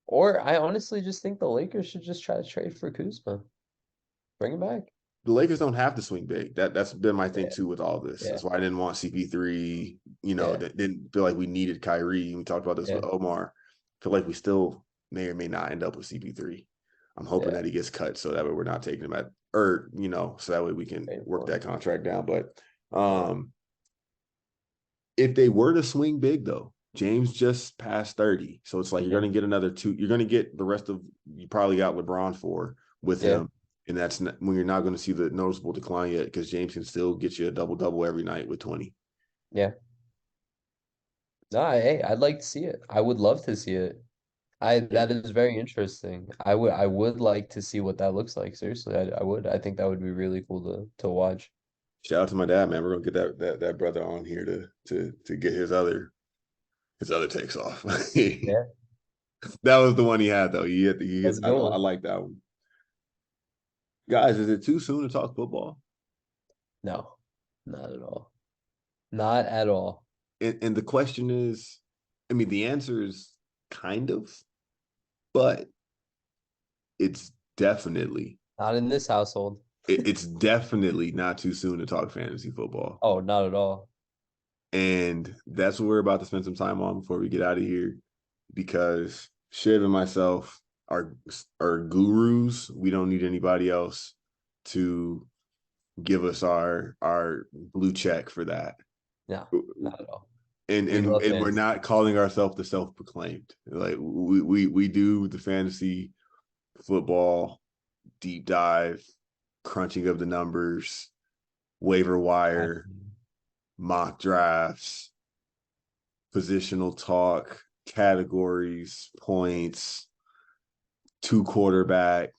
Or I honestly just think the Lakers should just try to trade for Kuzma. Bring him back. The Lakers don't have to swing big. That's been my thing Yeah, too with all this. yeah, That's why I didn't want CP3. yeah, Didn't feel like we needed Kyrie. We talked about this yeah, with Omar. Feel like we still may or may not end up with CP3. I'm hoping yeah. that he gets cut so that way we're not taking him so that way we can Trade work for him. that contract down. But Yeah, if they were to swing big though, James just passed 30. So it's like you're mhm, going to get another two. You're going to get the rest of you probably got LeBron for with yeah, him. And that's when you're not going to see the noticeable decline yet because James can still get you a double-double every night with 20. yeah. No, hey, I'd like to see it. I would love to see it. I Yeah. That is very interesting. I would like to see what that looks like. Seriously, I would. I think that would be really cool to watch. Shout out to my dad, man. We're gonna get that brother on here to get his other takes off. Yeah, That was the one he had though. that's a I good don't I one. like that one. Guys, is it too soon to talk football? No, not at all. Not at all. And the question is, I mean, the answer is kind of, but it's definitely Not in this household. it's definitely not too soon to talk fantasy football. Oh, not at all. And that's what we're about to spend some time on before we get out of here, because Shiv and myself are gurus. We don't need anybody else to give us our blue check for that. No, not at all. and We and love and we're fantasy. not calling ourselves the self-proclaimed. Like we do the fantasy football deep dive, crunching of the numbers, waiver wire, mock drafts, positional talk, categories, points, two quarterback,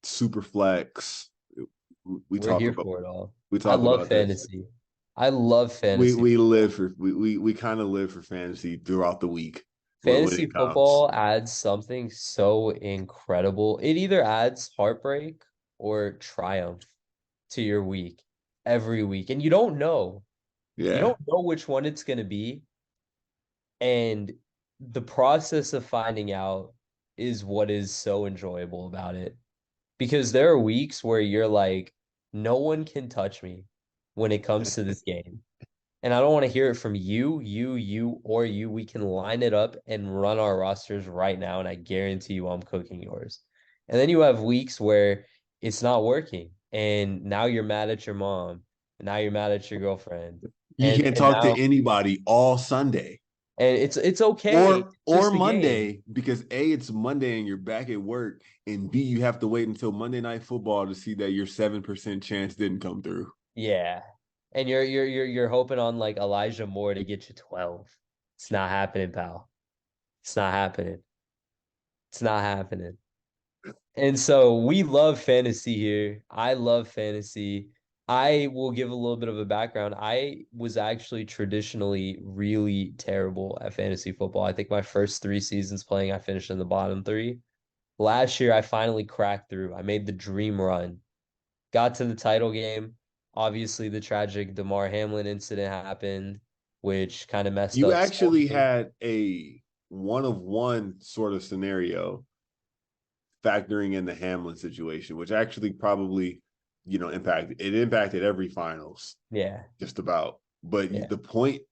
super flex. We We're talk here about for it all. we I talk love about this. fantasy. I love We fantasy we live football. for we kind of live for fantasy throughout the week when Fantasy it comes. football adds something so incredible. It either adds heartbreak or triumph to your week every week. And you don't know. You Yeah. don't know which one it's going to be. And the process of finding out is what is so enjoyable about it. Because there are weeks where you're like, no one can touch me when it comes to this game. And I don't want to hear it from you, or you. We can line it up and run our rosters right now, and I guarantee you I'm cooking yours. And then you have weeks where it's not working, and now you're mad at your mom, and now you're mad at your girlfriend. You can't And talk to now anybody all Sunday it's okay. or It's or just a game. Monday, because A, it's Monday and you're back at work, and B, you have to wait until Monday Night Football to see that your 7% chance didn't come through. Yeah. And you're hoping on like Elijah Moore to get you 12. It's not happening, pal. It's not happening. It's not happening. And so we love fantasy here. I love fantasy. I will give a little bit of a background. I was actually traditionally really terrible at fantasy football. I think my first 3 seasons playing, I finished in the bottom three. Last year, I finally cracked through. I made the dream run, got to the title game. Obviously, the tragic Damar Hamlin incident happened, which kind of messed You up actually scoring. had a one of one sort of scenario, factoring in the Hamlin situation, which actually probably, impacted every finals, Yeah, just about. But yeah. the point,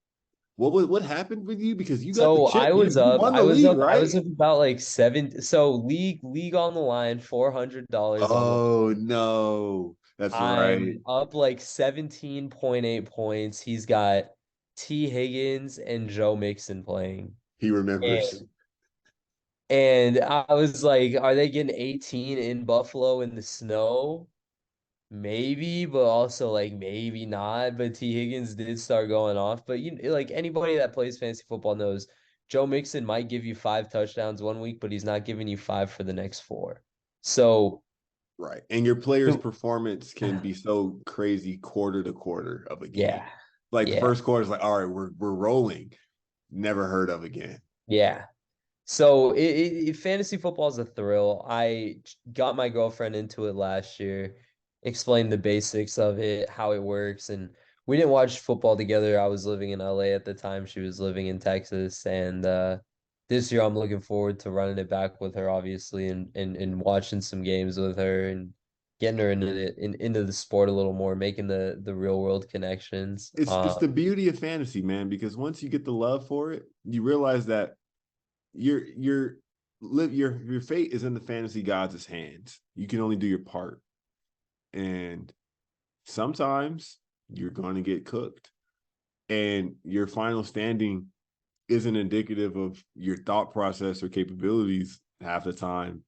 what happened with you? Because you got the So chip. You won I the was league, up, I right? was up about like seven. So league on the line, $400 on the Oh line. no, that's right. I'm up like 17.8 points. He's got T. Higgins and Joe Mixon playing. He remembers. And and I was like, are they getting 18 in Buffalo in the snow? Maybe, but also like maybe not. But T. Higgins did start going off. But like anybody that plays fantasy football knows Joe Mixon might give you 5 touchdowns one week, but he's not giving you five for the next four. So Right. And your player's the- performance can be so crazy quarter to quarter of a game. yeah, Like the yeah, first quarter is like, all right, we're rolling. Never heard of again. yeah. So fantasy football is a thrill. I got my girlfriend into it last year, explained the basics of it, how it works, and we didn't watch football together. I was living in LA at the time. She was living in Texas, and this year I'm looking forward to running it back with her, obviously, and watching some games with her and getting her into the sport a little more, making the real world connections. It's the beauty of fantasy, man, because once you get the love for it, you realize that your your fate is in the fantasy gods' hands. You can only do your part. And sometimes you're going to get cooked. And your final standing isn't indicative of your thought process or capabilities half the time.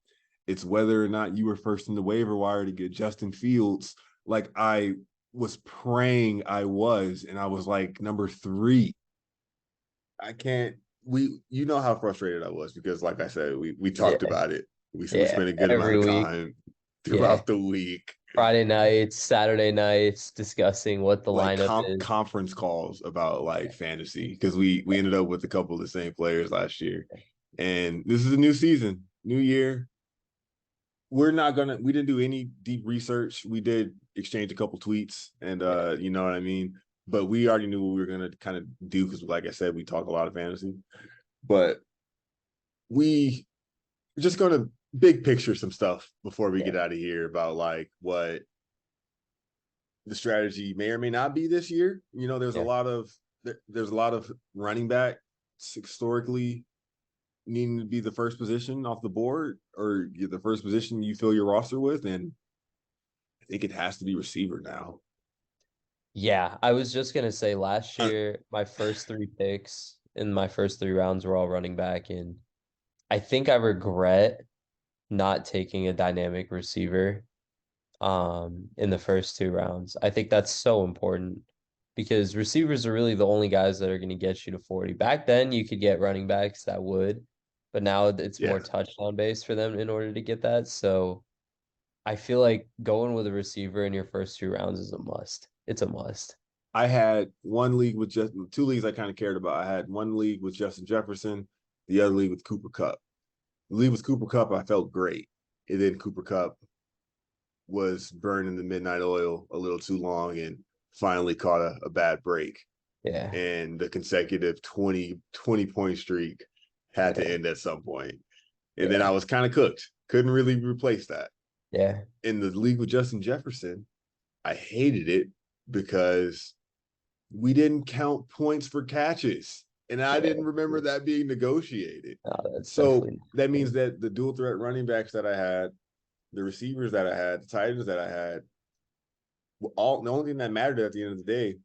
It's whether or not you were first in the waiver wire to get Justin Fields, like I was praying I was, and I was like number 3. I can't. You know how frustrated I was because, like I said, we Yeah, talked about it. We yeah. spent a good amount Every of week. time Yeah. throughout the week, Friday nights, Saturday nights, discussing what the like lineup is. conference calls about like fantasy because we ended up with a couple of the same players last year, and this is a new season, new year. We didn't do any deep research. We did exchange a couple tweets, and Yeah. you know what I mean. But we already knew what we were gonna kind of do because, like I said, we talk a lot of fantasy. But we just going to big picture some stuff before we Yeah. get out of here about like what the strategy may or may not be this year. You know, Yeah. there's a lot of running back historically needing to be the first position off the board or the first position you fill your roster with, and I think it has to be receiver now. Yeah. I was just gonna say last Uh, year, my first three picks in my first three rounds were all running back, and I think I regret not taking a dynamic receiver in the first two rounds. I think that's so important because receivers are really the only guys that are going to get you to 40. Back then you could get running backs that would, but now it's yeah, more touchdown based for them in order to get that. So I feel like going with a receiver in your first two rounds is a must. It's a must. I had one league with just two leagues I kind of cared about. I had one league with Justin Jefferson, the other league with Cooper Cup. The league with Cooper Cup, I felt great. And then Cooper Cup was burning the midnight oil a little too long and finally caught a bad break. Yeah. And the consecutive 20 point streak had to Yeah. end at some point. And then I Yeah. was kind of cooked. Couldn't really replace that. Yeah. In the league with Justin Jefferson, I hated it because we didn't count points for catches. And I Yeah. didn't remember that being negotiated. No, that's So definitely that not means good. that the dual threat running backs that I had, the receivers that I had, the tight ends that I had, all the only thing that mattered at the end of the day,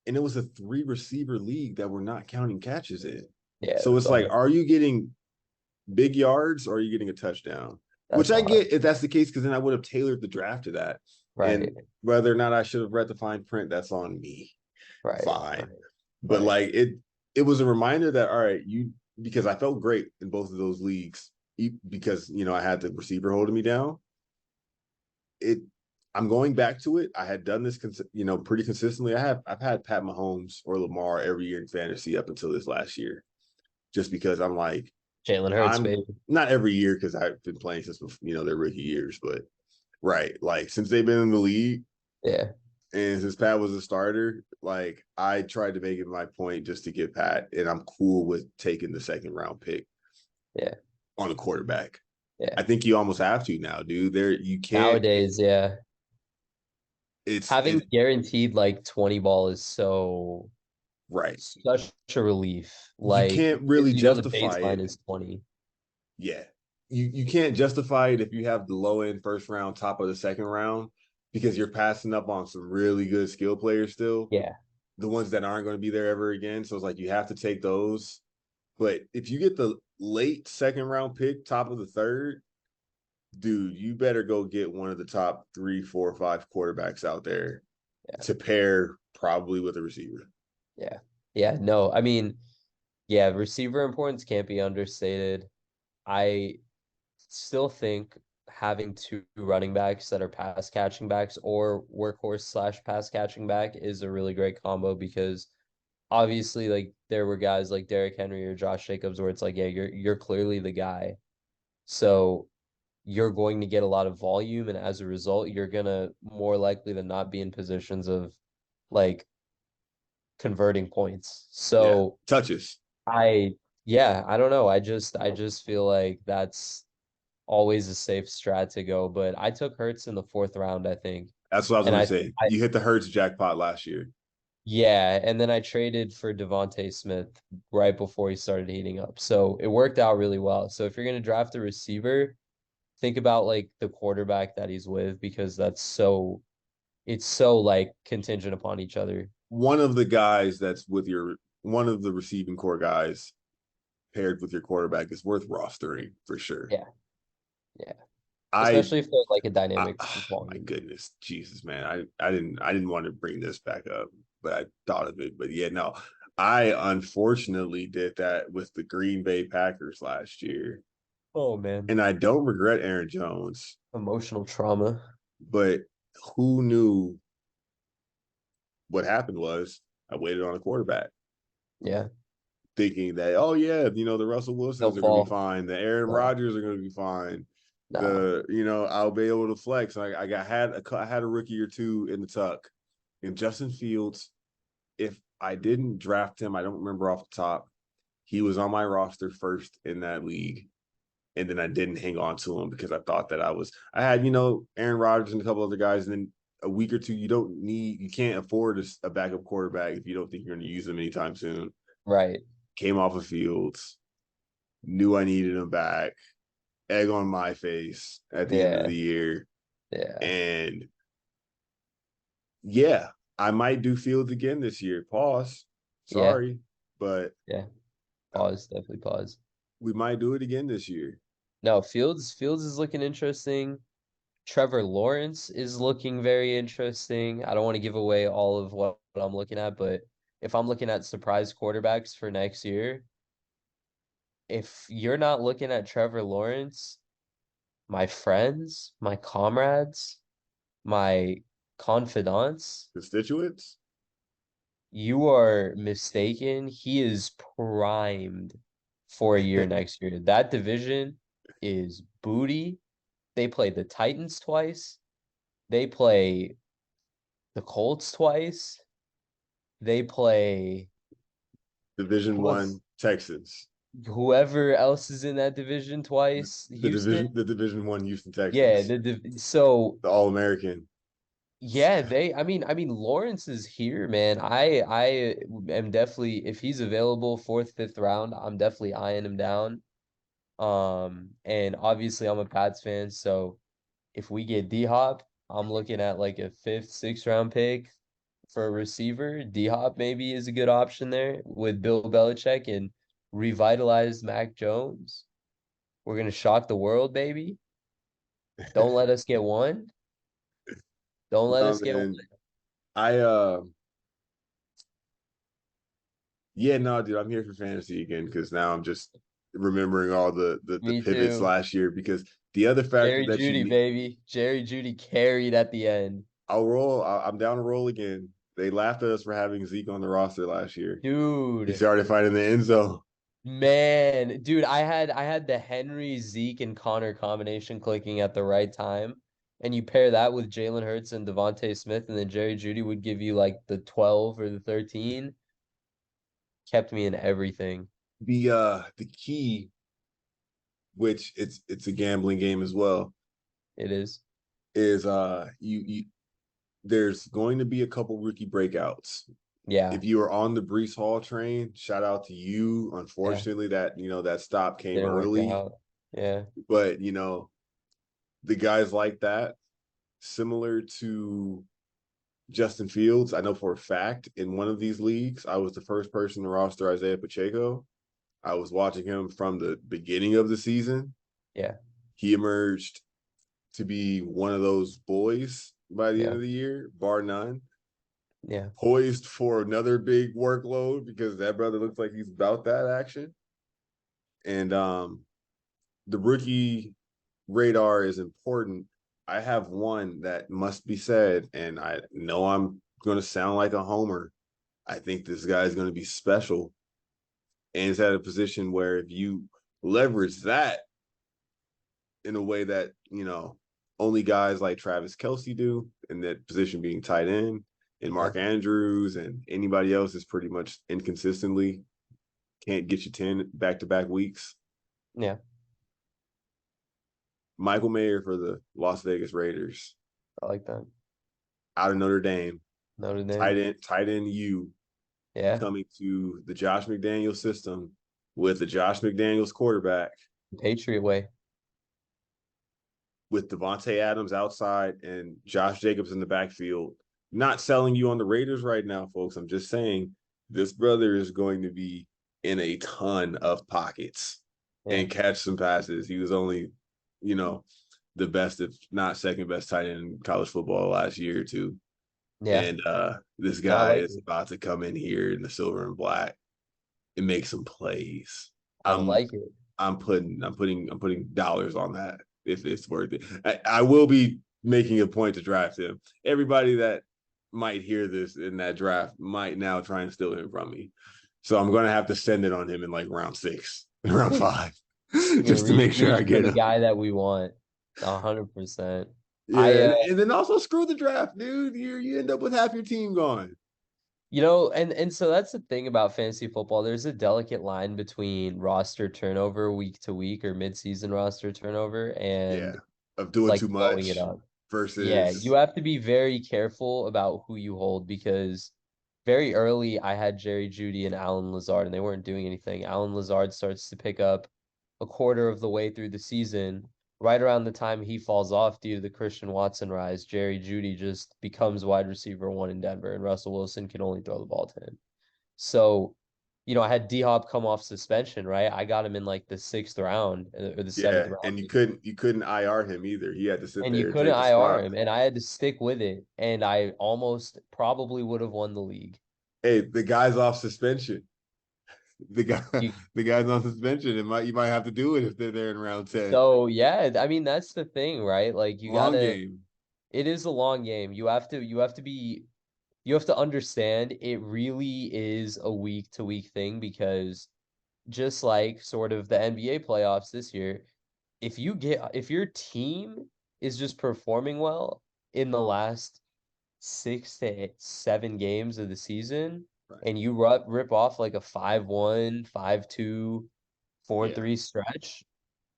and it was a three receiver league that we're not counting catches in. Yeah, So that's it's like, all. are you getting big yards or are you getting a touchdown? Which That's I all. get if that's the case, because then I would have tailored the draft to that. Right. And whether or not I should have read the fine print, that's on me. Right. Fine. Right. But Right. like it was a reminder that all right, because I felt great in both of those leagues because I had the receiver holding me down. It I'm going back to it. I had done this, pretty consistently. I've had Pat Mahomes or Lamar every year in fantasy up until this last year, just because I'm like Jalen Hurts, I'm baby. not every year because I've been playing since their rookie years, but right, like since they've been in the league Yeah. and since Pat was a starter, like I tried to make it my point just to get Pat, and I'm cool with taking the second round pick Yeah. on a quarterback. I Yeah. think you almost have to now, dude. There you can't. Nowadays, yeah. It's Having it guaranteed like 20 ball is right. such a relief. You Like can't because really you know the justify baseline it. is 20. Yeah. You can't justify it if you have the low end first round, top of the second round, because you're passing up on some really good skill players still, Yeah. the ones that aren't going to be there ever again. So it's like you have to take those. But if you get the late second round pick, top of the third, dude, you better go get one of the top 3, 4, 5 quarterbacks out there Yeah. to pair probably with a receiver. Yeah. Yeah. No, I mean, yeah, receiver importance can't be understated. I still think having two running backs that are pass catching backs or workhorse slash pass catching back is a really great combo because obviously like there were guys like Derrick Henry or Josh Jacobs where it's like, yeah, you're clearly the guy. So you're going to get a lot of volume, and as a result, you're gonna more likely than not be in positions of like converting points. Yeah. So Touches. I yeah, I don't know. I just feel like that's always a safe strat to go. But I took Hurts in the fourth round, I think. That's what I was And going to I, say. I You hit the Hurts jackpot last year. yeah, and then I traded for Devontae Smith right before he started heating up. So it worked out really well. So if you're gonna draft a receiver, think about like the quarterback that he's with because it's so like contingent upon each other. One of the guys that's with one of the receiving core guys paired with your quarterback is worth rostering for sure. Yeah, yeah. I, Especially if they're like a I dynamic oh my volume. goodness, Jesus, man. I didn't want to bring this back up, but I thought of it. But yeah, no. I unfortunately did that with the Green Bay Packers last year. Oh man, And I don't regret Aaron Jones, emotional trauma. but who knew what happened was I waited on a quarterback Yeah, thinking that, oh, yeah, the Russell they'll Wilsons are going to be fall. fine. The Aaron No, Rodgers are going to be fine. nah. I'll be able to flex. I had a rookie or two in the tuck. And Justin Fields, if I didn't draft him, I don't remember off the top, he was on my roster first in that league. And then I didn't hang on to him because I thought that I had, Aaron Rodgers and a couple other guys. And then a week or two, you can't afford a backup quarterback if you don't think you're going to use him anytime soon. Right. Came off of Fields, knew I needed him back, egg on my face at the end of Yeah. the year. Yeah. And yeah, I might do Fields again this year. Pause. Yeah. Sorry, but Yeah. Pause. Definitely pause. we might do it again this year. No, Fields is looking interesting. Trevor Lawrence is looking very interesting. I don't want to give away all of what I'm looking at, but if I'm looking at surprise quarterbacks for next year, if you're not looking at Trevor Lawrence, my friends, my comrades, my confidants, Constituents, you are mistaken. He is primed for a year next year. That division is booty. They play the Titans twice. They play the Colts twice. They play Division who else? One Texans, Whoever else is in that division twice. the Houston. Division One Houston Yeah, Texans, so the All American. yeah, I mean Lawrence is here, man. I am definitely if he's available fourth, fifth round, I'm definitely eyeing him down. And obviously I'm a Pats fan, so if we get D-Hop, I'm looking at like a fifth, sixth round pick for a receiver. D-Hop maybe is a good option there with Bill Belichick and revitalized Mac Jones. We're gonna shock the world, baby. Don't let us get one. Don't let No, us get one. man. I Yeah, no, dude, I'm here for fantasy again because now I'm just remembering all the Me pivots too. last year because the other factor Jerry that you Judy, need, baby. Jerry Judy carried at the end. I'll roll. I'm down to roll again. They laughed at us for having Zeke on the roster last year. He Dude, started finding the end zone. man. Dude, I had the Henry, Zeke, and Connor combination clicking at the right time. And you pair that with Jalen Hurts and Devontae Smith, and then Jerry Judy would give you like the 12 or the 13. Kept me in everything. The key, which it's a gambling game as well, It is. is you there's going to be a couple rookie breakouts. Yeah. If you are on the Brees Hall train, shout out to you. Yeah. Unfortunately, that stop came Didn't work early, out. Yeah. but the guys like that, similar to Justin Fields. I know for a fact in one of these leagues, I was the first person to roster Isaiah Pacheco. I was watching him from the beginning of the season. Yeah. He emerged to be one of those boys by the end Yeah. of the year, bar none. Yeah. Poised for another big workload because that brother looks like he's about that action. And the rookie radar is important. I have one that must be said, and I know I'm going to sound like a homer. I think this guy is going to be special, and it's at a position where if you leverage that in a way that only guys like Travis Kelce do, in that position being tight end, and Yeah. Mark Andrews and anybody else is pretty much inconsistently can't get you 10 back-to-back weeks. Yeah. Michael Mayer for the Las Vegas Raiders I like that. out of Notre Dame. Notre Tight Dame. end, tight end U Yeah. coming to the Josh McDaniels system with the Josh McDaniels quarterback Patriot way. with Devontae Adams outside and Josh Jacobs in the backfield. Not selling you on the Raiders right now, folks. I'm just saying this brother is going to be in a ton of pockets Yeah. and catch some passes. He was only, the best, if not second best tight end in college football last year or two. Yeah. And this No, I guy like is it. about to come in here in the silver and black and make some plays. I I'm like it. I'm putting dollars on that if it's worth it. I will be making a point to draft him. Everybody that might hear this in that draft might now try and steal him from me. So I'm gonna have to send it on him in like round 6, round 5, You're just to make sure I reaching for get the him. guy that we want. 100%. I Yeah, and then also screw the draft, dude. You end up with half your team gone. and so that's the thing about fantasy football. There's a delicate line between roster turnover week to week or mid-season roster turnover Yeah, and of doing like too blowing it much up. Yeah, you versus have to be very careful about who you hold because very early I had Jerry Judy and Alan Lazard and they weren't doing anything. Alan Lazard starts to pick up a quarter of the way through the season. Right around the time he falls off due to the Christian Watson rise, Jerry Judy just becomes wide receiver one in Denver and Russell Wilson can only throw the ball to him. So, I had D-Hop come off suspension, right? I got him in like the sixth round or the seventh yeah, round. and you couldn't IR him either. He had to sit And you there and couldn't take a IR spot. him, and I had to stick with it, and I almost probably would have won the league. Hey, the guy's off suspension. The guy, You, the guy's on suspension. You might have to do it if they're there in round 10. so yeah, I mean that's the thing, right? Like you Long gotta, game. it is a long game. You have to understand it really is a week to week thing because just like sort of the NBA playoffs this year, if your team is just performing well in the last 6 to 7 games of the season, Right. and you rip off like a 5-1, 5-2, four Yeah. three stretch,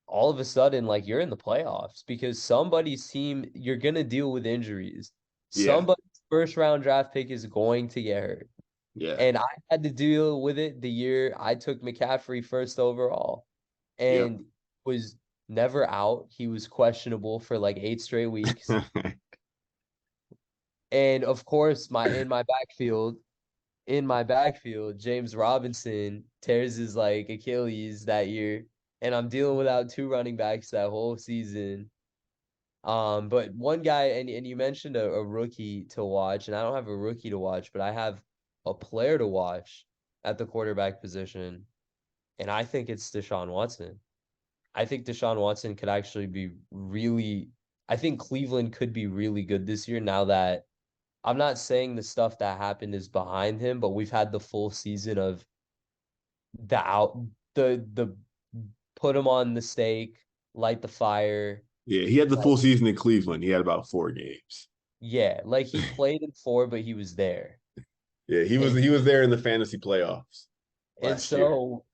all of a sudden, like you're in the playoffs because somebody's team, you're gonna deal with injuries. Yeah. Somebody's first round draft pick is going to get hurt. Yeah. And I had to deal with it the year I took McCaffrey first overall Yep. and was never out. He was questionable for like 8 straight weeks. And of course, in my backfield, James Robinson tears his like Achilles that year, and I'm dealing without two running backs that whole season. But one guy, and you mentioned a rookie to watch, and I don't have a rookie to watch, but I have a player to watch at the quarterback position, and I think it's Deshaun Watson. I think Deshaun Watson could actually be really, I think Cleveland could be really good this year now that I'm not saying the stuff that happened is behind him, but we've had the full season of the out the put him on the stake, light the fire. Yeah. He had the Like, full season in Cleveland. He had about 4 games. yeah, like he played in four, but he was there. Yeah. He was And he was there in the fantasy playoffs and last year. so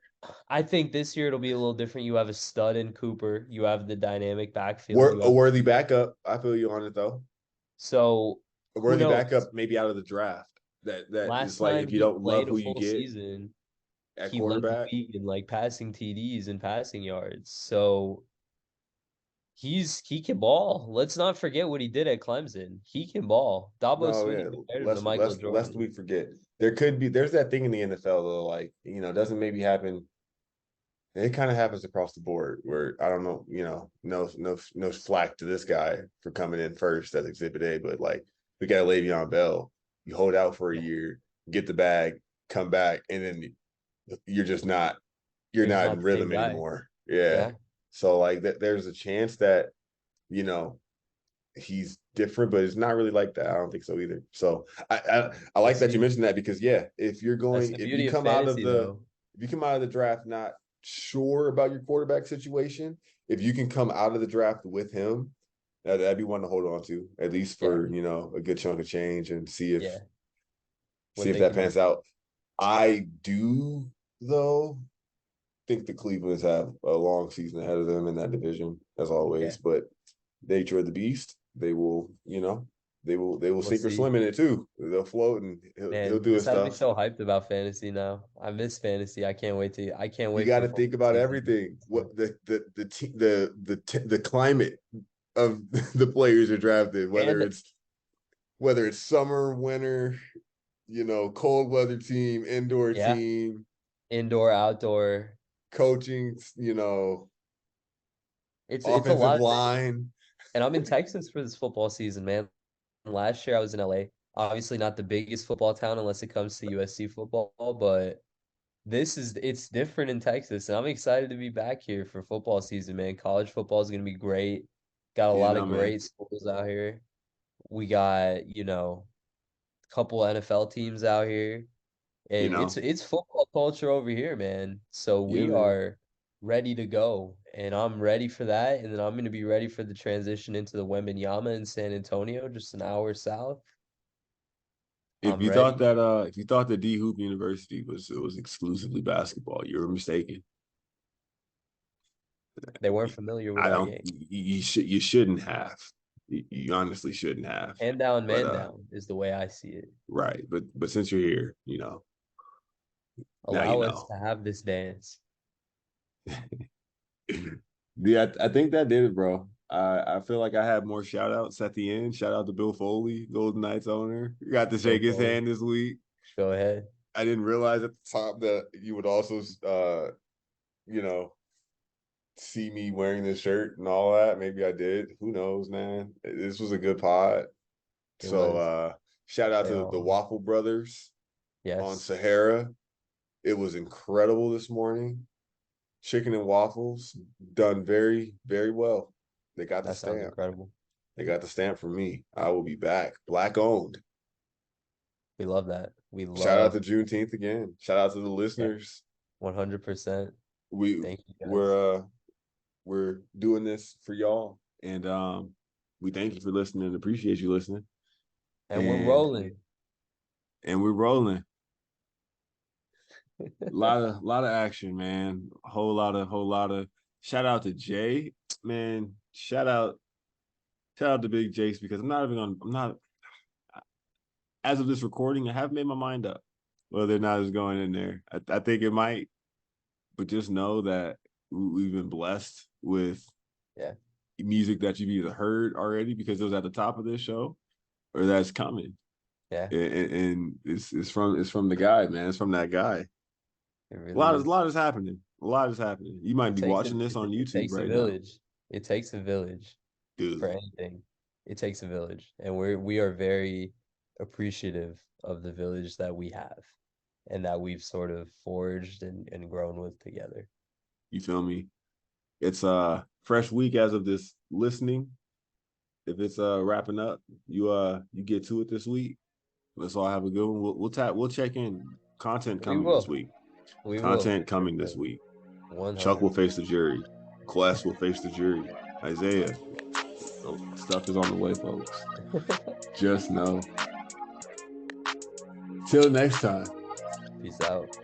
I think this year it'll be a little different. You have a stud in Cooper, you have the dynamic backfield, you A have worthy backup. I feel you on it though. so A who worthy knows? backup, maybe out of the draft. That Last is like time if you he don't played love a who you full get season, at he led the quarterback. league in like passing TDs and passing yards. So he can ball. Let's not forget what he did at Clemson. He can ball. Dabo No, Sweeney yeah. compared him to Lest Michael lest lest Jordan. we forget. There's that thing in the NFL though, like, doesn't maybe happen. It kind of happens across the board where I don't know, no flack to this guy for coming in first as Exhibit A, but like we got Le'Veon Bell. You hold out for a Yeah. year, get the bag, come back, and then you're just not you're You're just not not in the same rhythm guy. anymore. Yeah. Yeah. So like there's a chance that, you know, he's different, but it's not really like that. I don't think so either. So I We'll like that you see. mentioned that because yeah, That's the if you beauty of come out of fantasy, the though. if you come out of the draft not sure about your quarterback situation, if you can come out of the draft with him, that'd be one to hold on to, at least Yeah. for, a good chunk of change and Yeah. see What if they that can do. pans out. I do though think the Clevelands have a long season ahead of them in that division, as Yeah. always. But nature of the beast, they will We'll sink or see. swim in it too. They'll float and he'll Man, do this his has me stuff. so hyped about fantasy now. I miss fantasy. I can't You wait got for to football think about season. everything. What the climate of the players are drafted, And whether it's summer, winter, cold weather team, indoor yeah, team, indoor, outdoor. coaching, It's a offensive lot of things. line. And I'm in Texas for this football season, man. Last year I was in LA. Obviously not the biggest football town unless it comes to USC football, but it's different in Texas, and I'm excited to be back here for football season, man. College football is gonna be great. Got a You lot know, of man. great schools out here. We got, a couple NFL teams out here. You And it's know. it's football culture over here, man. So Yeah, we man. are ready to go, and I'm ready for that. And then I'm gonna be ready for the transition into the Wembenyama in San Antonio, just an hour south. I'm ready. If you thought that D Hoop University was exclusively basketball, you were mistaken. They weren't familiar with I our don't game. you shouldn't have. You honestly shouldn't have. Hand down, But man down is the way I see it. right. But since you're here, now you Allow us know. to have this dance. Yeah, I think that did it, bro. I feel like I had more shout outs at the end. Shout out to Bill Foley, Golden Knights owner. Got to Go shake his forward. hand this week. Go ahead. I didn't realize at the top that you would also you know, see me wearing this shirt and all that. Maybe I did. Who knows, man? This was a good pod. It So was. shout out They to the all. Waffle Brothers on Yes, Sahara. It was incredible this morning. Chicken and waffles done very, very well. They got the that sounds stamp. incredible. They got the stamp from me. I will be back. Black owned. We love that. We Shout out love. to Juneteenth again. Shout out to the Yeah, listeners. 100%. We Thank you guys. we're doing this for y'all. And we thank you for listening and appreciate you listening. And we're And rolling. we're rolling. A lot of action, man. A whole lot of shout out to Jay. Man, shout out to Big Jace because I'm not as of this recording, I haven't made my mind up whether or not it's going in there. I think it might, but just know that we've been blessed with Yeah. music that you've either heard already because it was at the top of this show or that's coming. Yeah. And it's from the guy, man. It's from that guy. It really A is. lot is happening. A lot is happening. You might It be takes a watching this on it YouTube takes a right now, village. It takes a village for dude. anything. It takes a village. And we are very appreciative of the village that we have and that we've sort of forged and grown with together. You feel me? It's a fresh week as of this listening. If it's wrapping up, you get to it this week. Let's all have a good one. We'll check in. Content We coming this will. week. We will. Content coming this week. Chuck will 100. face the jury. Class will face the jury. Isaiah, stuff is on the way, folks. Just know. Till next time. Peace out.